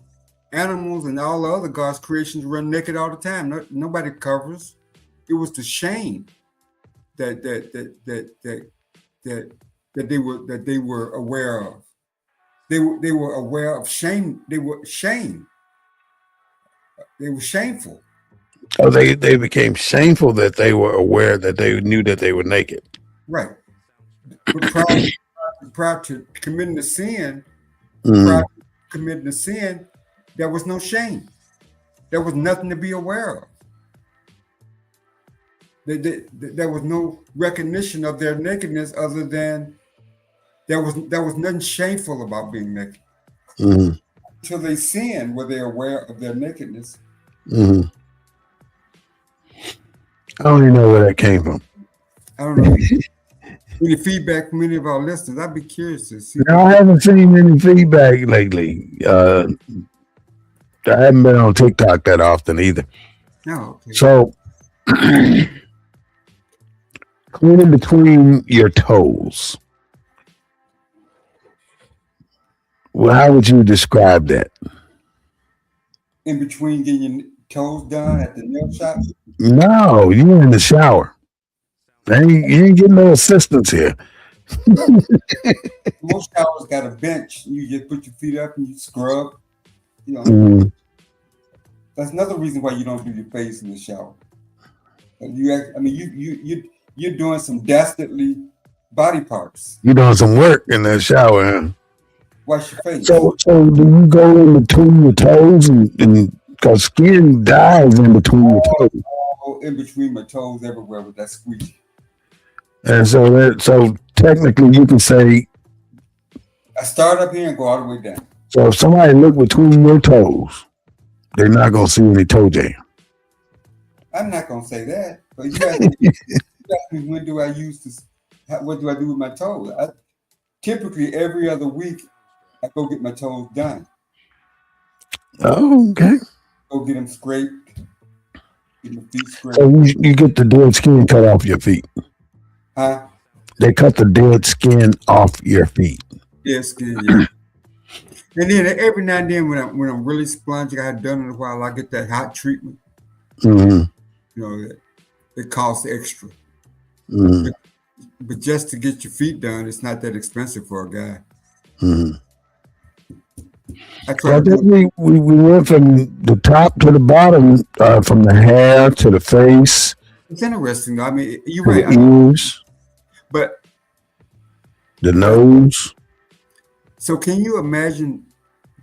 Animals and all the other God's creations run naked all the time. Nobody covers. It was the shame that they were aware of. They were aware of shame. They were shamed. They were shameful. Oh, they became shameful that they were aware that they knew that they were naked. Right. But prior to committing the sin, there was no shame. There was nothing to be aware of. There was no recognition of their nakedness other than there was nothing shameful about being naked. Mm-hmm. Until they sinned, were they aware of their nakedness? Mm-hmm. I don't even know where that came from. I don't know. Any feedback from any of our listeners? I'd be curious to see. No, I haven't seen any feedback lately. I haven't been on TikTok that often either. No. Okay. So, cleaning between your toes. Well, how would you describe that? In between getting your toes done at the nail shop? No, you're in the shower. You ain't getting no assistance here. Most showers got a bench. You just put your feet up and you scrub. That's another reason why you don't do your face in the shower. You're doing some dastardly body parts. You're doing some work in the shower, huh? Wash your face. So do you go in between your toes and because skin dies in between your toes? All in between my toes everywhere with that squeegee. And so technically you can say, I start up here and go all the way down. so if somebody look between your toes, they're not gonna see any toe jam. I'm not gonna say that, but you ask me when do I use this? What do I do with my toes? Typically every other week I go get my toes done. Oh, okay. Go get them scraped, get my feet scraped. So you get the dead skin cut off your feet. Huh? They cut the dead skin off your feet. Yeah, skin, yeah. And then every now and then when I'm really splunging, I hadn't done it in a while, I get that hot treatment. Mm-hmm. You know, it costs extra. Mm-hmm. But just to get your feet done, it's not that expensive for a guy. Mm-hmm. I think we went from the top to the bottom, from the hair to the face. It's interesting. I mean, you're to right. The ears, But the nose. So can you imagine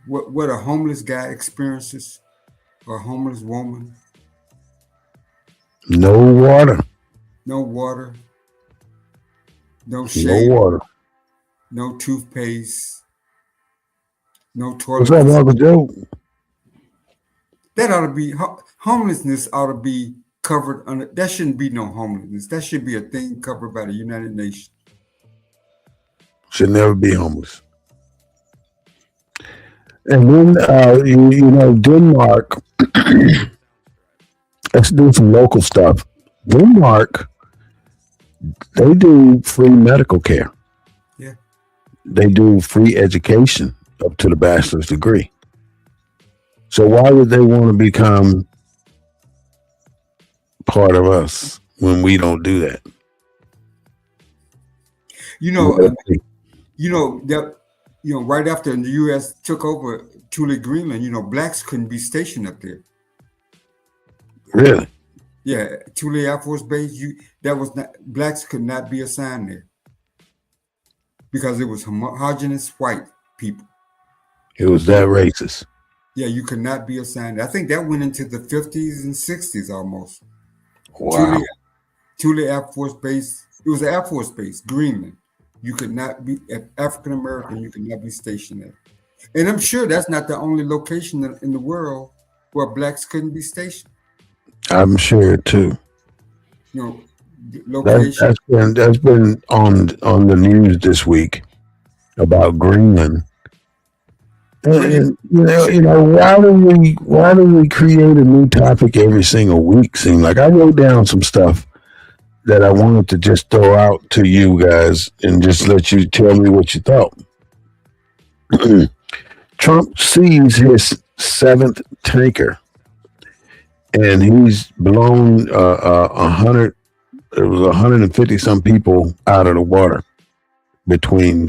what a homeless guy experiences, or a homeless woman? No water. No water. No No shave. water. No toothpaste. No What's toilet. up, Uncle Joe? That ought to be homelessness. Ought to be covered under. That shouldn't be no homelessness. That should be a thing covered by the United Nations. Should never be homeless. And then you know, Denmark. Let's do some local stuff. Denmark, they do free medical care. Yeah. They do free education up to the bachelor's degree. So why would they want to become part of us when we don't do that? You know, right after the U.S. took over Thule, Greenland, blacks couldn't be stationed up there. Really? Yeah, Thule Air Force Base. Blacks could not be assigned there because it was homogenous white people. It was that racist. Yeah, you could not be assigned. I think that went into the 50s and 60s almost. Wow. Thule Air Force Base. It was an Air Force Base, Greenland. You could not be African American. You could not be stationed there. And I'm sure that's not the only location in the world where blacks couldn't be stationed. I'm sure too. Location. That's been on the news this week about Greenland. And why do we create a new topic every single week? Seem like I wrote down some stuff that I wanted to just throw out to you guys and just let you tell me what you thought. Trump sees his 7th tanker, and he's blown 100. There was 150 some people out of the water between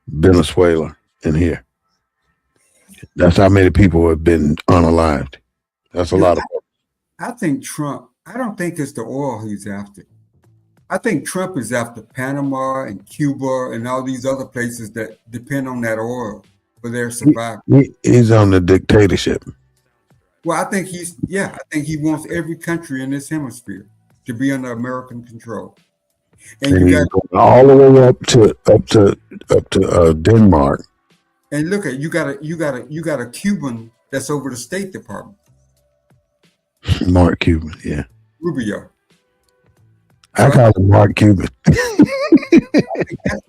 Venezuela and here. That's how many people have been unalived. That's a lot of. I think Trump. I don't think it's the oil he's after. I think Trump is after Panama and Cuba and all these other places that depend on that oil for their survival. He's on the dictatorship. Well, I think he wants every country in this hemisphere to be under American control. And you got all the way up to Denmark. And look at you got a Cuban that's over the State Department. Mark Cuban, yeah. Rubio. I call him Mark Cuban.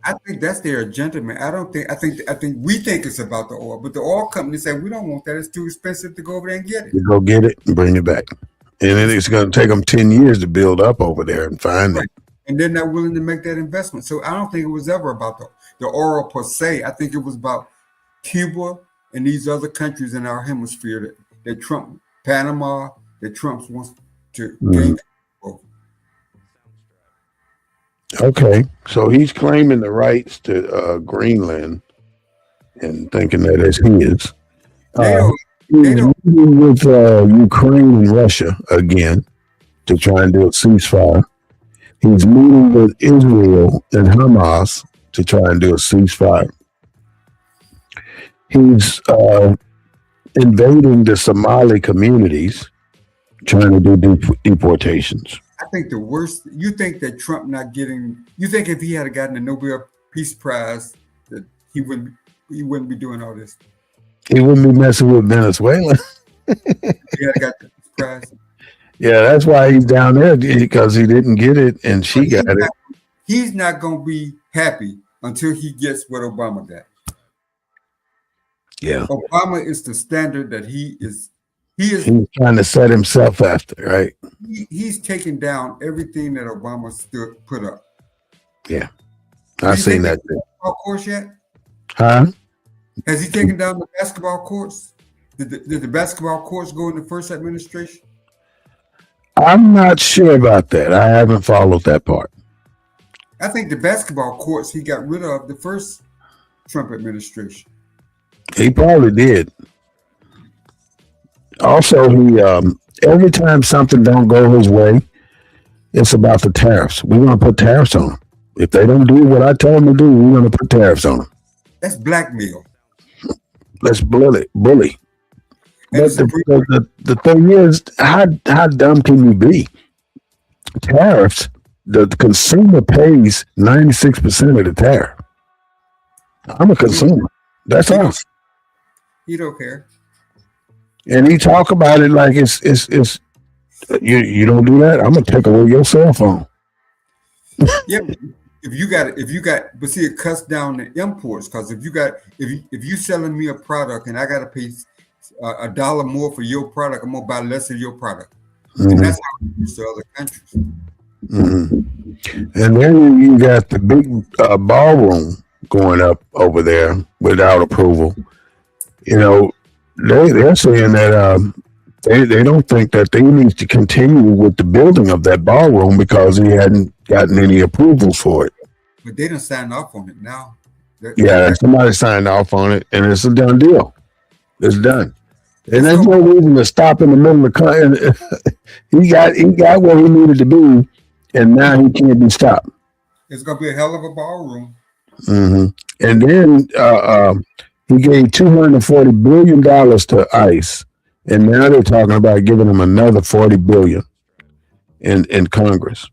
I think that's their agenda, man. I think we think it's about the oil, but the oil company said we don't want that. It's too expensive to go over there and get it. You go get it and bring it back. And then it's going to take them 10 years to build up over there and find it. And they're not willing to make that investment. So I don't think it was ever about the oil per se. I think it was about Cuba and these other countries in our hemisphere that Trump, Panama, that Trump wants to gain control. Okay, so he's claiming the rights to Greenland and thinking that it's his. He's meeting with Ukraine and Russia again to try and do a ceasefire. He's meeting with Israel and Hamas to try and do a ceasefire. He's invading the Somali communities, trying to do deportations. I think the worst. You think that Trump not getting? You think if he had gotten the Nobel Peace Prize, that he wouldn't be doing all this? He wouldn't be messing with Venezuela. He had got the Peace Prize. Yeah, that's why he's down there, because he didn't get it and she got it. He's not going to be happy until he gets what Obama got. Yeah, Obama is the standard that he is. He's trying to set himself after, right? He's taken down everything that Obama put up. Yeah, I've seen that too. Basketball courts yet? Huh? Has he taken down the basketball courts? Did the basketball courts go in the first administration? I'm not sure about that. I haven't followed that part. I think the basketball courts he got rid of the first Trump administration. He probably did. Also, he every time something don't go his way, it's about the tariffs. We're going to put tariffs on them. If they don't do what I told them to do, we're going to put tariffs on them. That's blackmail. Let's bully. But the thing is, how dumb can you be? Tariffs, the consumer pays 96% of the tariff. I'm a consumer. That's us. He don't care. And he talk about it like it's you don't do that, I'm gonna take away your cell phone. Yeah, if you got, but see, it cuts down the imports, because if you selling me a product and I gotta pay $1 more for your product, I'm gonna buy less of your product, and that's how it is to other countries. And then you got the big ballroom going up over there without approval. You know, they're saying that they don't think that they need to continue with the building of that ballroom because he hadn't gotten any approvals for it. But they done signed off on it now. Somebody signed off on it, and it's a done deal. It's done. And there's no reason to stop in the middle of the he got where he needed to be, and now he can't be stopped. It's gonna be a hell of a ballroom. And then he gave $240 billion to ICE, and now they're talking about giving him another $40 billion in Congress.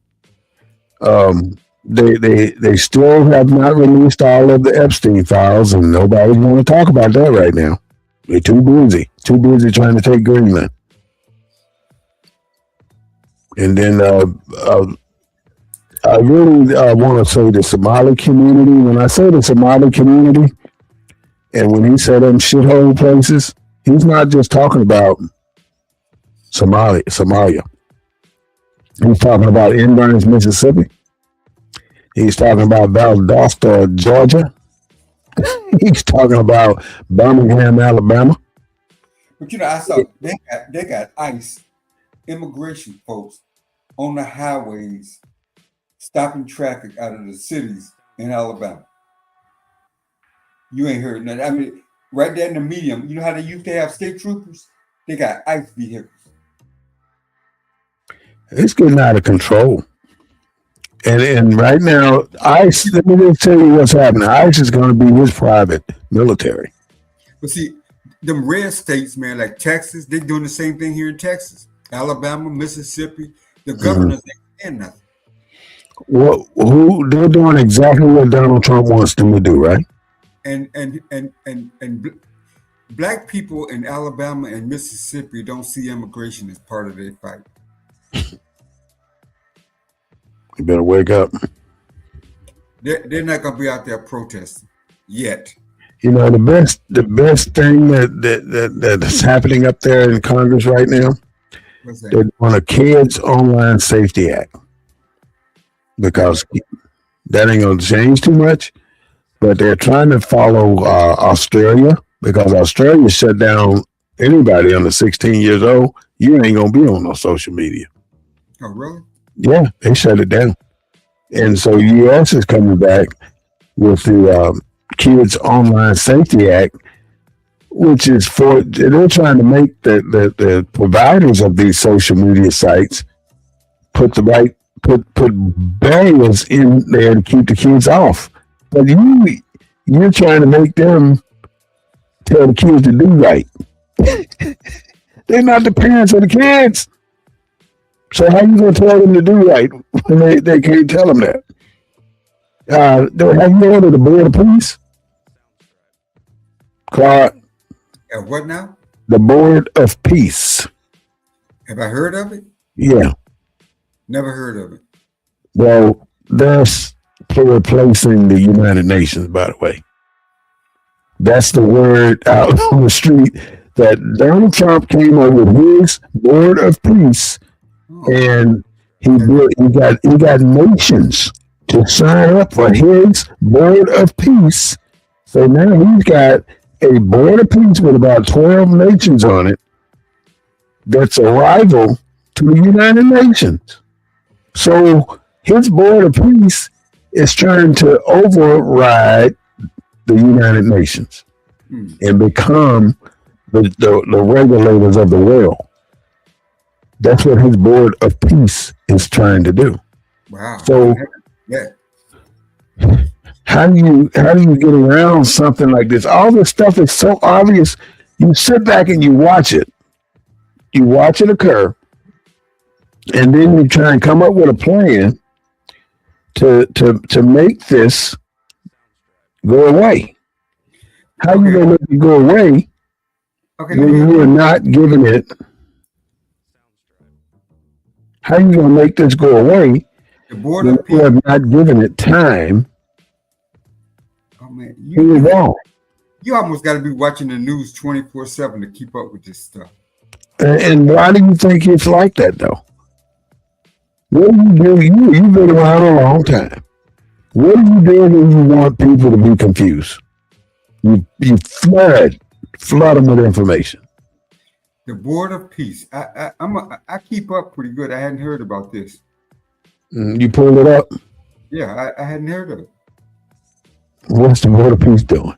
They still have not released all of the Epstein files, and nobody's want to talk about that right now. They're too busy trying to take Greenland. And then I really want to say the Somali community. When I say the Somali community, and when he said them shithole places, he's not just talking about Somalia. He's talking about Inverness, Mississippi. He's talking about Valdosta, Georgia. He's talking about Birmingham, Alabama. But you know, I saw they got ICE immigration folks on the highways stopping traffic out of the cities in Alabama. You ain't heard nothing. I mean, right there in the medium, you know how they used to have state troopers? They got ICE vehicles. It's getting out of control. And right now, ICE, let me just tell you what's happening. ICE is going to be his private military. But see, them red states, man, like Texas, they're doing the same thing here in Texas. Alabama, Mississippi, the governors ain't saying nothing. Well, they're doing exactly what Donald Trump wants them to do, right? And black people in Alabama and Mississippi don't see immigration as part of their fight. You better wake up. They're not going to be out there protesting yet. You know, the best thing that's happening up there in Congress right now, they're doing a Kids Online Safety Act, because that ain't going to change too much. But they're trying to follow Australia, because Australia shut down anybody under 16 years old. You ain't going to be on no social media. Oh, really? Yeah, they shut it down. And so U.S. is coming back with the Kids Online Safety Act, which is they're trying to make the providers of these social media sites put barriers in there to keep the kids off. But you're trying to make them tell the kids to do right. They're not the parents of the kids. So how you gonna tell them to do right when they can't tell them that? Have you heard of the Board of Peace, Clark? And what now? The Board of Peace. Have I heard of it? Yeah. Never heard of it. Well, that's for replacing the United Nations, by the way. That's the word out on the street that Donald Trump came up with his Board of Peace, and he got nations to sign up for his Board of Peace. So now he's got a Board of Peace with about 12 nations on it that's a rival to the United Nations. So his Board of Peace is trying to override the United Nations and become the regulators of the world. That's what his Board of Peace is trying to do. Wow. So yeah. How do you get around something like this? All this stuff is so obvious. You sit back and you watch it. You watch it occur, and then you try and come up with a plan to make this go away. How you gonna make it go away when you are not giving it? How you gonna make this go away The Board when of you Peace. have not given it time? Oh man, You wrong. you almost got to be watching the news 24/7 to keep up with this stuff. And why do you think it's like that, though? What do you do? You've been around a long time. What do you do when you want people to be confused? You flood them with information. The Board of Peace. I keep up pretty good. I hadn't heard about this. You pull it up. Yeah, I hadn't heard of it. What's the Board of Peace doing?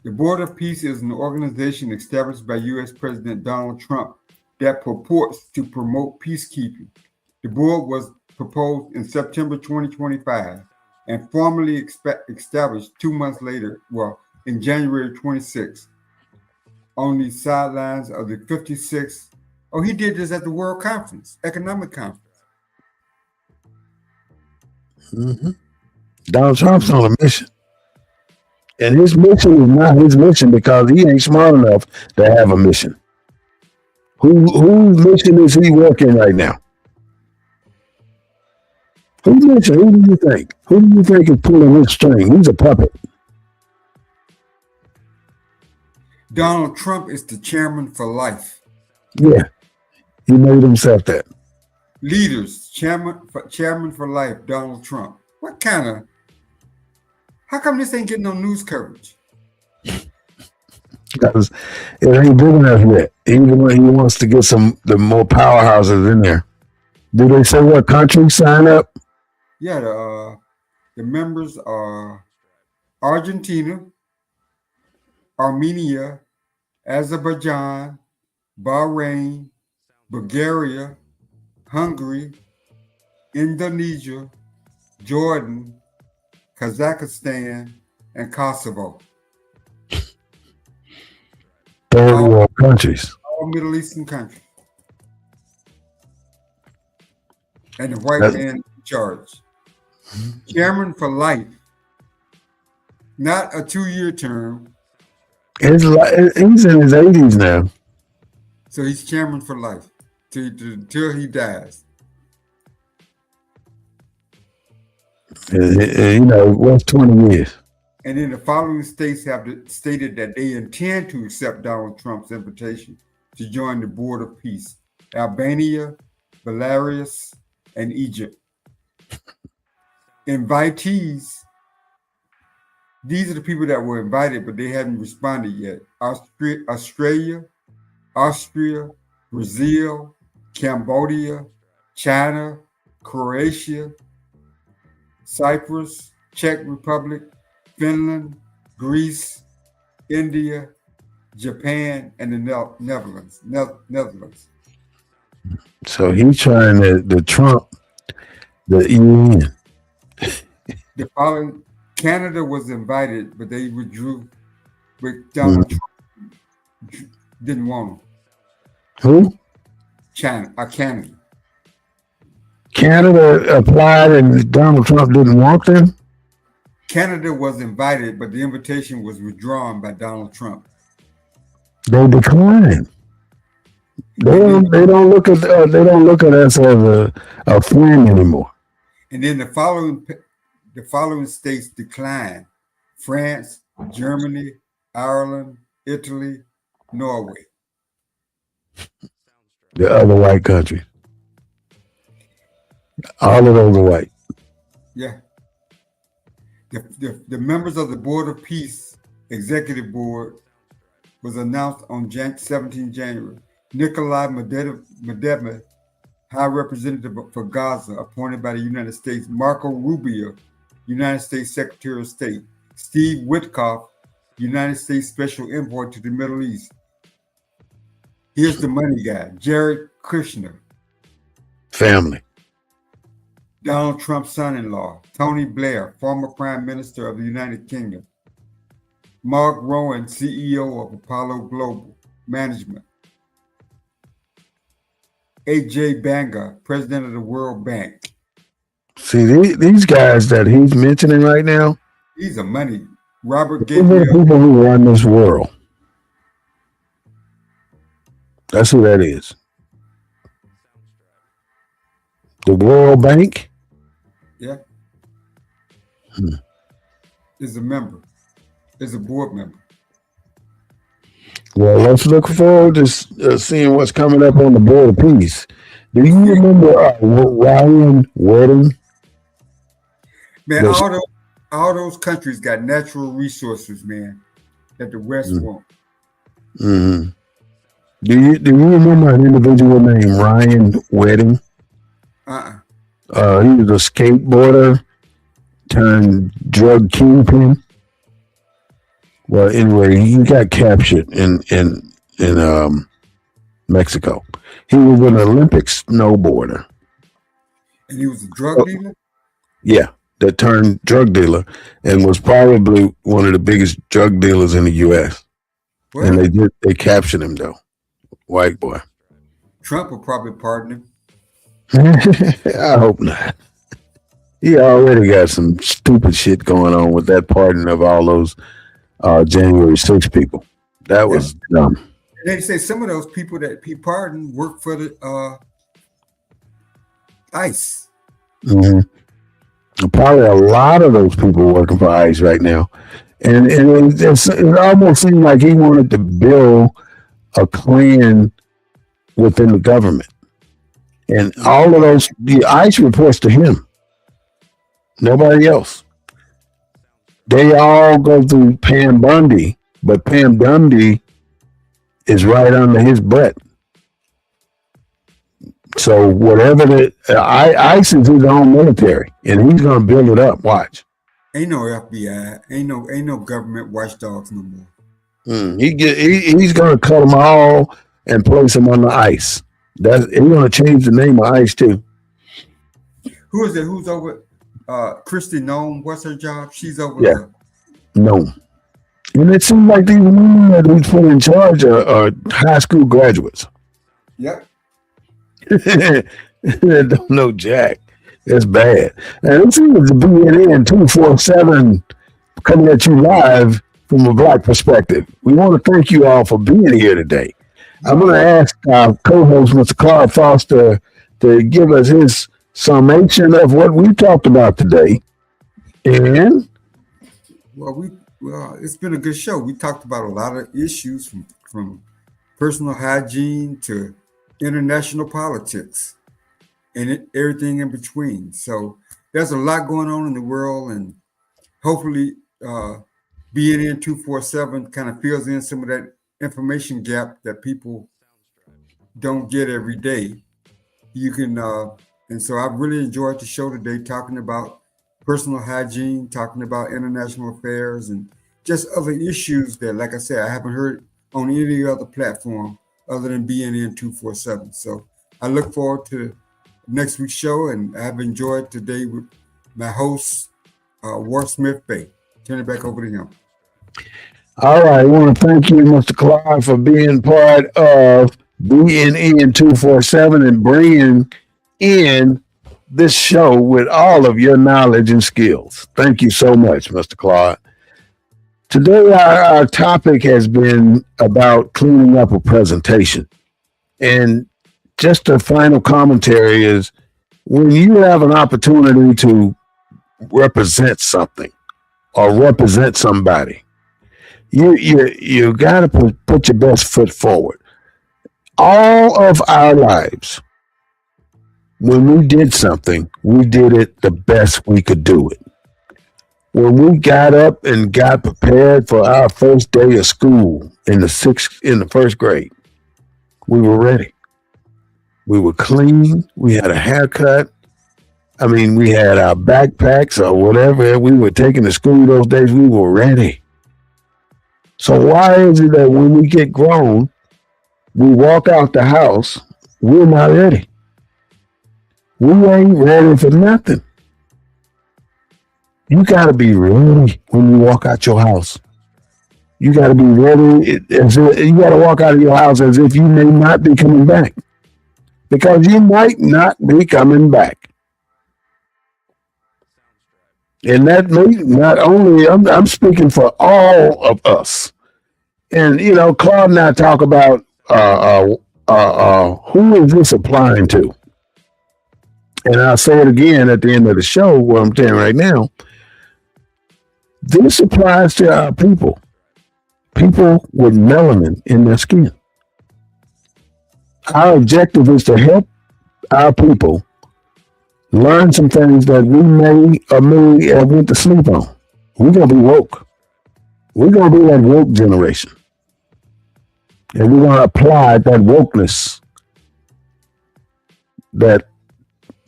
The Board of Peace is an organization established by U.S. President Donald Trump that purports to promote peacekeeping. The board was proposed in September 2025 and formally established 2 months later, in January 26, on the sidelines of the 56th. Oh, he did this at the World Conference, Economic Conference. Donald Trump's on a mission. And his mission is not his mission because he ain't smart enough to have a mission. Whose mission is he working right now? Whose mission? Who do you think? Who do you think is pulling his string? He's a puppet. Donald Trump is the chairman for life. Yeah, he made himself that. Leaders, chairman for life, Donald Trump. What kind of? How come this ain't getting no news coverage? Because it ain't big enough yet. Even when he wants to get the more powerhouses in there. Do they say what countries sign up? Yeah, the members are Argentina, Armenia, Azerbaijan, Bahrain, Bulgaria, Hungary, Indonesia, Jordan, Kazakhstan, and Kosovo. Third world countries. All Middle Eastern countries. And the white man in charge. Chairman for life. Not a 2-year term. He's in his 80s now. So he's chairman for life till he dies. What's 20 years? And then the following states have stated that they intend to accept Donald Trump's invitation to join the Board of Peace: Albania, Belarus, and Egypt. Invitees, these are the people that were invited, but they haven't responded yet. Australia, Austria, Brazil, Cambodia, China, Croatia, Cyprus, Czech Republic, Finland, Greece, India, Japan, and the Netherlands. So he's trying to trump the UN. The following, Canada was invited, but they withdrew. But Donald Trump didn't want them. Who? Canada. Canada applied and Donald Trump didn't want them? Canada was invited, but the invitation was withdrawn by Donald Trump. They declined. They don't look at us as a friend anymore. And then the following states declined: France, Germany, Ireland, Italy, Norway. The other white countries. All of those are white. Yeah. The members of the Board of Peace Executive Board was announced on 17 January. Nikolai Medvedev, High Representative for Gaza, appointed by the United States. Marco Rubio, United States Secretary of State. Steve Witkoff, United States Special Envoy to the Middle East. Here's the money guy, Jared Kushner. Family. Donald Trump's son-in-law, Tony Blair, former Prime Minister of the United Kingdom. Mark Rowan, CEO of Apollo Global Management. A.J. Banga, President of the World Bank. See, these guys that he's mentioning right now, these are money. Robert these are the people who run this world. That's who that is. The World Bank? Yeah. Is a member. Is a board member. Well, let's look forward to seeing what's coming up on the Board of Peace. Do you remember Ryan Wedding? Man, all those countries got natural resources, man, that the West won't. Mm-hmm. Do you remember an individual named Ryan Wedding? He was a skateboarder turned drug kingpin. Well, anyway, he got captured in Mexico. He was an Olympic snowboarder. And he was a drug dealer? Yeah, that turned drug dealer and was probably one of the biggest drug dealers in the U.S. What? And they captured him, though. White boy. Trump will probably pardon him. I hope not. He already got some stupid shit going on with that pardon of all those January 6 people. That was dumb. And they say some of those people that he pardoned work for the ICE. Mm-hmm. Probably a lot of those people working for ICE right now. And it almost seemed like he wanted to build a clan within the government. And all of those, the ICE reports to him. Nobody else. They all go through Pam Bundy, but Pam Bundy is right under his butt. So whatever ICE is his own military, and he's going to build it up. Watch. Ain't no FBI. Ain't no government watchdogs no more. He's going to cut them all and place them on the ICE. He's going to change the name of ICE too. Who is it? Who's over? Christy Nome. What's her job? She's over there. Nome. And it seems like these women that he's put in charge are high school graduates. Yep. They don't know jack. That's bad. And it seems to be in 247 coming at you live from a Black perspective. We want to thank you all for being here today. I'm going to ask our co-host, Mr. Clark Foster, to give us his summation of what we talked about today. And well, it's been a good show. We talked about a lot of issues from personal hygiene to international politics and everything in between. So there's a lot going on in the world, and hopefully BNN 247 kind of fills in some of that information gap that people don't get every day. You can and so I've really enjoyed the show today, talking about personal hygiene, talking about international affairs, and just other issues that, like I said, I haven't heard on any other platform other than BNN 247. So I look forward to next week's show, and I've enjoyed today with my host, Ward Smith Bay. Turn it back over to him. All right. I want to thank you, Mr. Clark, for being part of BNN 247 and bringing in this show with all of your knowledge and skills. Thank you so much, Mr. Claude. Today, our topic has been about cleaning up a presentation. And just a final commentary is when you have an opportunity to represent something or represent somebody, you got to put your best foot forward. All of our lives, when we did something, we did it the best we could do it. When we got up and got prepared for our first day of school in the first grade, we were ready. We were clean. We had a haircut. I mean, we had our backpacks or whatever we were taking to school those days. We were ready. So why is it that when we get grown, we walk out the house, we're not ready? We ain't ready for nothing. You got to be ready when you walk out your house. You got to be ready. You got to walk out of your house as if you may not be coming back. Because you might not be coming back. And that may not only, I'm speaking for all of us. And, you know, Claude and I talk about who is this applying to? And I'll say it again at the end of the show, what I'm saying right now. This applies to our people with melanin in their skin. Our objective is to help our people learn some things that we may or may have went to sleep on. We're going to be woke. We're going to be that woke generation. And we're going to apply that wokeness that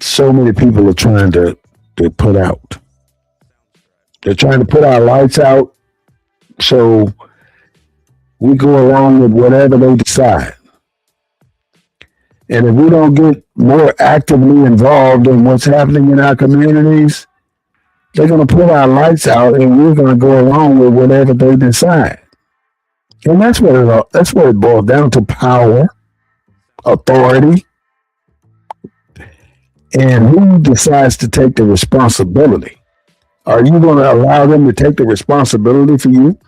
so many people are trying to put out. They're trying to put our lights out so we go along with whatever they decide. And if we don't get more actively involved in what's happening in our communities, they're going to put our lights out and we're going to go along with whatever they decide. And that's what it boils down to: power, authority, and who decides to take the responsibility. Are you going to allow them to take the responsibility for you?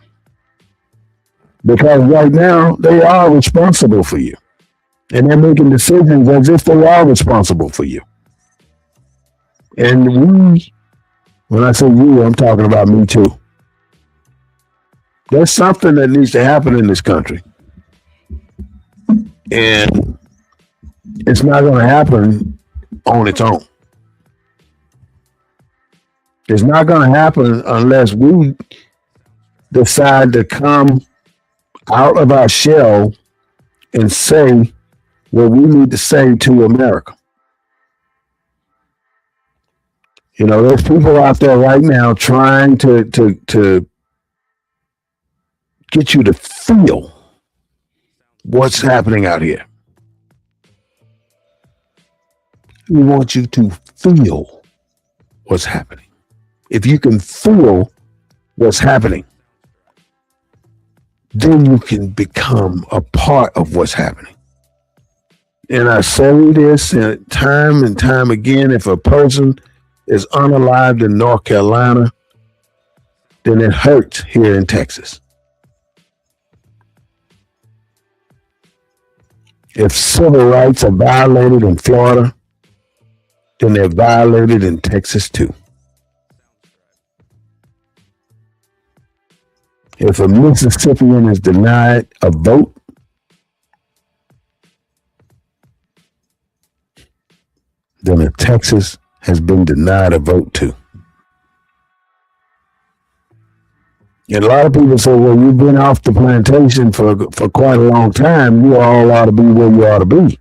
Because right now, they are responsible for you. And they're making decisions as if they are responsible for you. And when I say you, I'm talking about me too. There's something that needs to happen in this country. And it's not going to happen on its own. It's not going to happen unless we decide to come out of our shell and say what we need to say to America. You know, there's people out there right now trying to get you to feel what's happening out here. We want you to feel what's happening. If you can feel what's happening, then you can become a part of what's happening. And I say this time and time again: if a person is unalived in North Carolina, then it hurts here in Texas. If civil rights are violated in Florida, then they're violated in Texas too. If a Mississippian is denied a vote, then a Texas has been denied a vote too. And a lot of people say, well, you've been off the plantation for quite a long time. You all ought to be where you ought to be.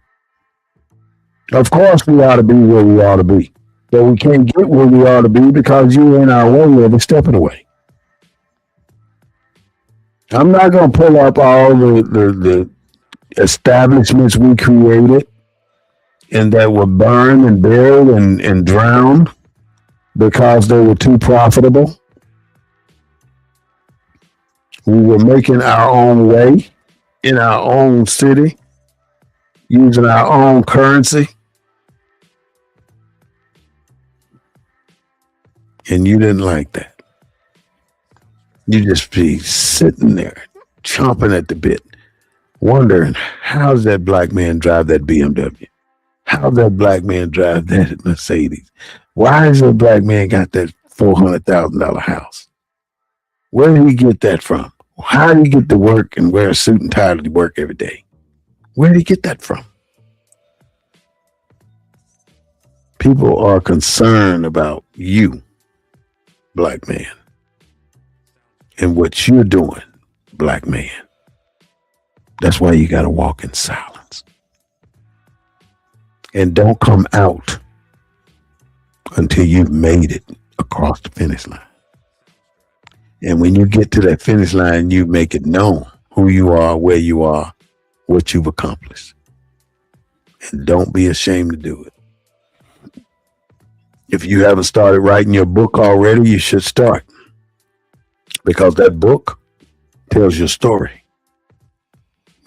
Of course we ought to be where we ought to be. But we can't get where we ought to be because you're in our way every step of the way. I'm not going to pull up all the establishments we created and that were burned and buried and drowned because they were too profitable. We were making our own way in our own city, using our own currency. and you didn't like that, you just be sitting there chomping at the bit, wondering how's that black man drive that BMW? How's that black man drive that Mercedes? Why has that black man got that $400,000 house? Where did he get that from? How did he get to work and wear a suit and tie to work every day? Where did he get that from? People are concerned about you, black man, and what you're doing, black man. That's why you got to walk in silence. And don't come out until you've made it across the finish line. And when you get to that finish line, you make it known who you are, where you are, what you've accomplished. And don't be ashamed to do it. If you haven't started writing your book already, you should start. Because that book tells your story.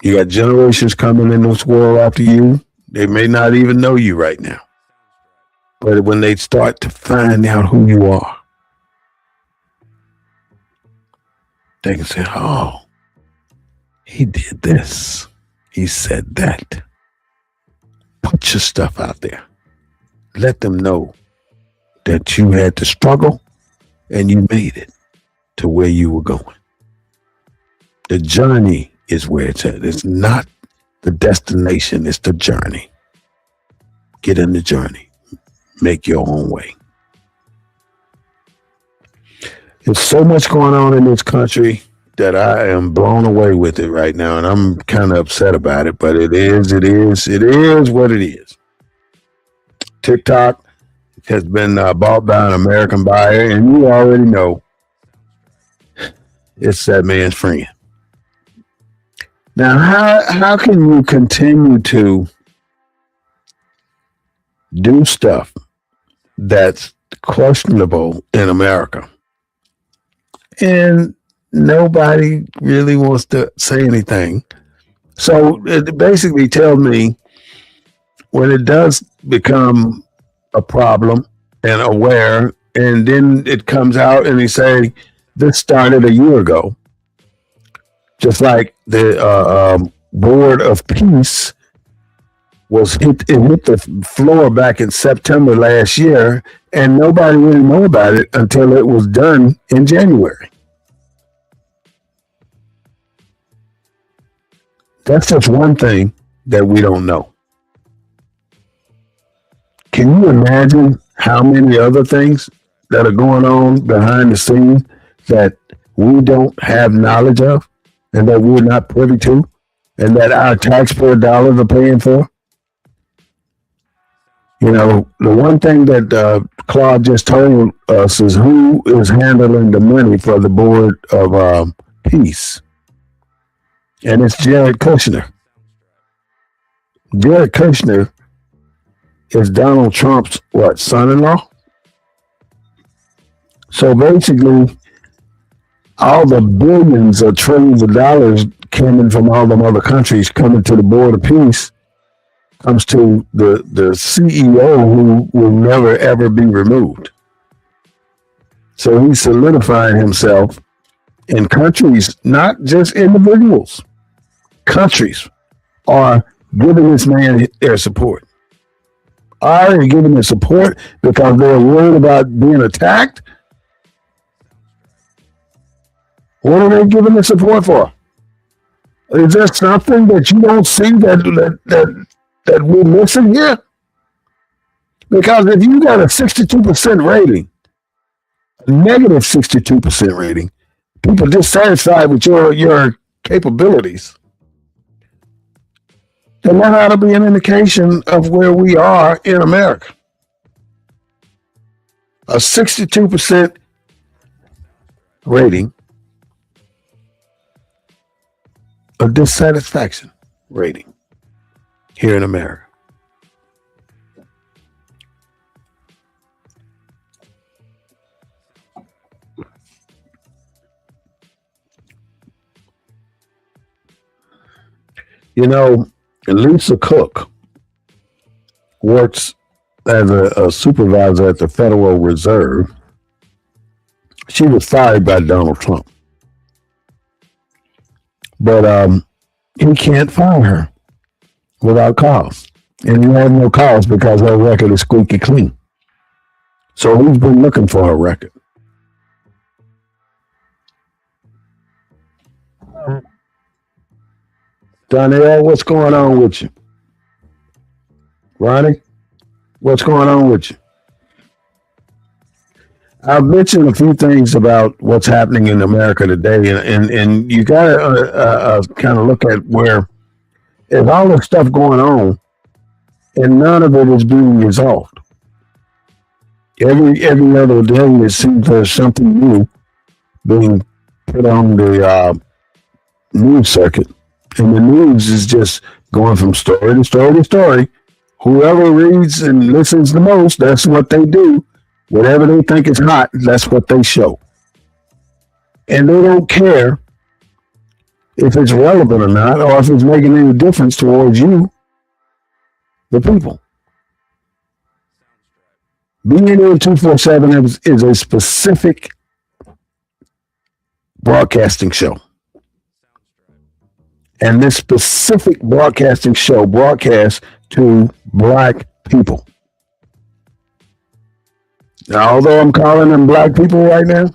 You got generations coming in this world after you. They may not even know you right now. But when they start to find out who you are, they can say, oh, he did this. He said that. Put your stuff out there. Let them know that you had to struggle and you made it to where you were going. The journey is where it's at. It's not the destination, it's the journey. Get in the journey. Make your own way. There's so much going on in this country that I am blown away with it right now, and I'm kind of upset about it, but it is what it is. TikTok has been bought by an American buyer, and you already know it's that man's friend. Now, how can you continue to do stuff that's questionable in America and nobody really wants to say anything? So it basically tells me when it does become a problem and aware, and then it comes out and they say this started a year ago, just like the Board of Peace hit the floor back in September last year, and nobody really knew about it until it was done in January. That's just one thing that we don't know. Can you imagine how many other things that are going on behind the scenes that we don't have knowledge of and that we're not privy to and that our taxpayer dollars are paying for? You know, the one thing that Claude just told us is who is handling the money for the Board of Peace. And it's Jared Kushner. Jared Kushner is Donald Trump's, son-in-law? So basically, all the billions or trillions of dollars coming from all them other countries coming to the Board of Peace comes to the CEO who will never, ever be removed. So he's solidifying himself in countries, not just individuals. Countries are giving this man their support. Are they giving their support because they're worried about being attacked? What are they giving the support for? Is there something that you don't see that we're missing here? Because if you got a 62% rating, a negative 62% rating, people dissatisfied with your capabilities, then that ought to be an indication of where we are in America. A 62% rating, a dissatisfaction rating here in America. You know, Lisa Cook works as a supervisor at the Federal Reserve, She was fired by Donald Trump. But he can't fire her without cause. And he has no cause because her record is squeaky clean. So he's been looking for her record. Donnell, what's going on with you? Ronnie, what's going on with you? I've mentioned a few things about what's happening in America today, and you got to kind of look at where there's all this stuff going on, and none of it is being resolved. Every other day, it seems there's something new being put on the news circuit, and the news is just going from story to story to story. Whoever reads and listens the most, that's what they do. Whatever they think is hot, that's what they show. And they don't care if it's relevant or not, or if it's making any difference towards you, the people. BNN 247 is a specific broadcasting show. And this specific broadcasting show broadcasts to Black people. Now, although I'm calling them Black people right now,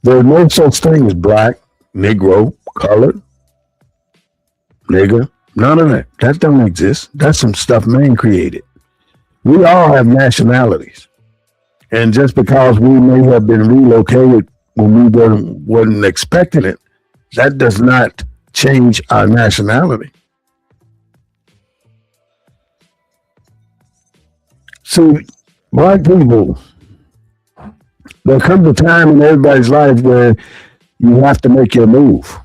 there's no such thing as Black, Negro, colored, nigger, none of that. That don't exist. That's some stuff man created. We all have nationalities. And just because we may have been relocated when we wasn't expecting it, that does not change our nationality. See, Black people, there comes a time in everybody's life where you have to make your move.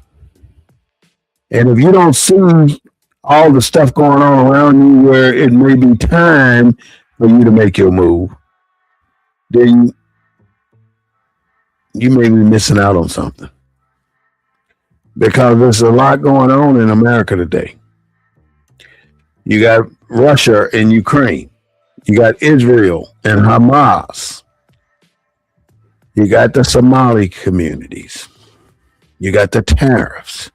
And if you don't see all the stuff going on around you where it may be time for you to make your move, then you may be missing out on something. Because there's a lot going on in America today. You got Russia and Ukraine. You got Israel and Hamas. You got the Somali communities. You got the tariffs.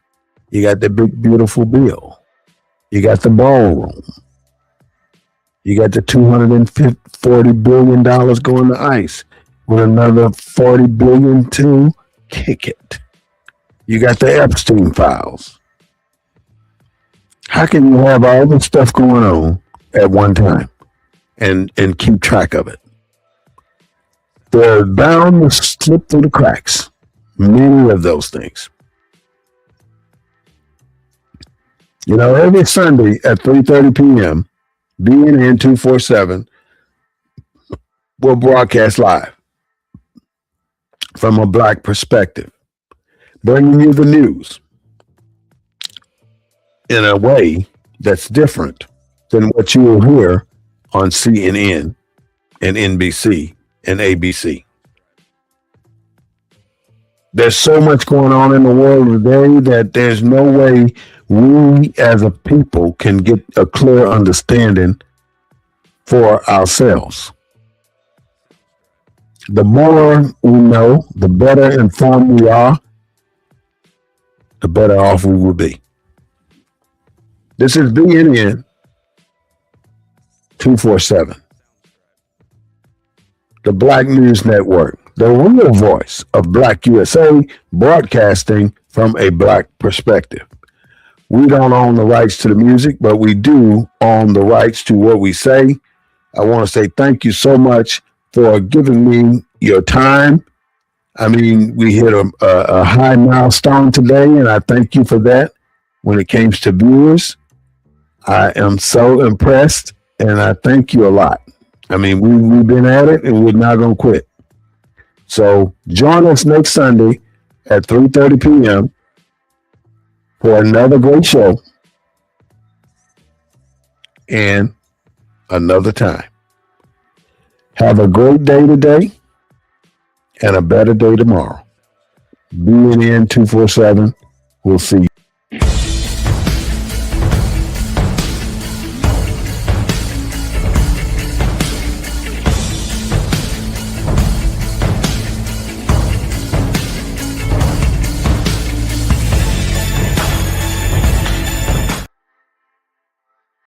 You got the big, beautiful bill. You got the ballroom. You got the $240 billion going to ICE with another $40 billion to kick it. You got the Epstein files. How can you have all this stuff going on at one time and keep track of it? They're bound to slip through the cracks. Many of those things. You know, every Sunday at 3:30 p.m., BNN 247 will broadcast live from a Black perspective, bringing you the news in a way that's different than what you will hear on CNN and NBC and ABC. There's so much going on in the world today that there's no way we as a people can get a clear understanding for ourselves. The more we know, the better informed we are, the better off we will be. This is BNN 247, the Black News Network, the real voice of Black USA, broadcasting from a Black perspective. We don't own the rights to the music, but we do own the rights to what we say. I want to say thank you so much for giving me your time. I mean, we hit a high milestone today, and I thank you for that. When it comes to viewers, I am so impressed, and I thank you a lot. I mean, we've been at it, and we're not going to quit. So join us next Sunday at 3:30 p.m. for another great show and another time. Have a great day today and a better day tomorrow. BNN 247. We'll see you.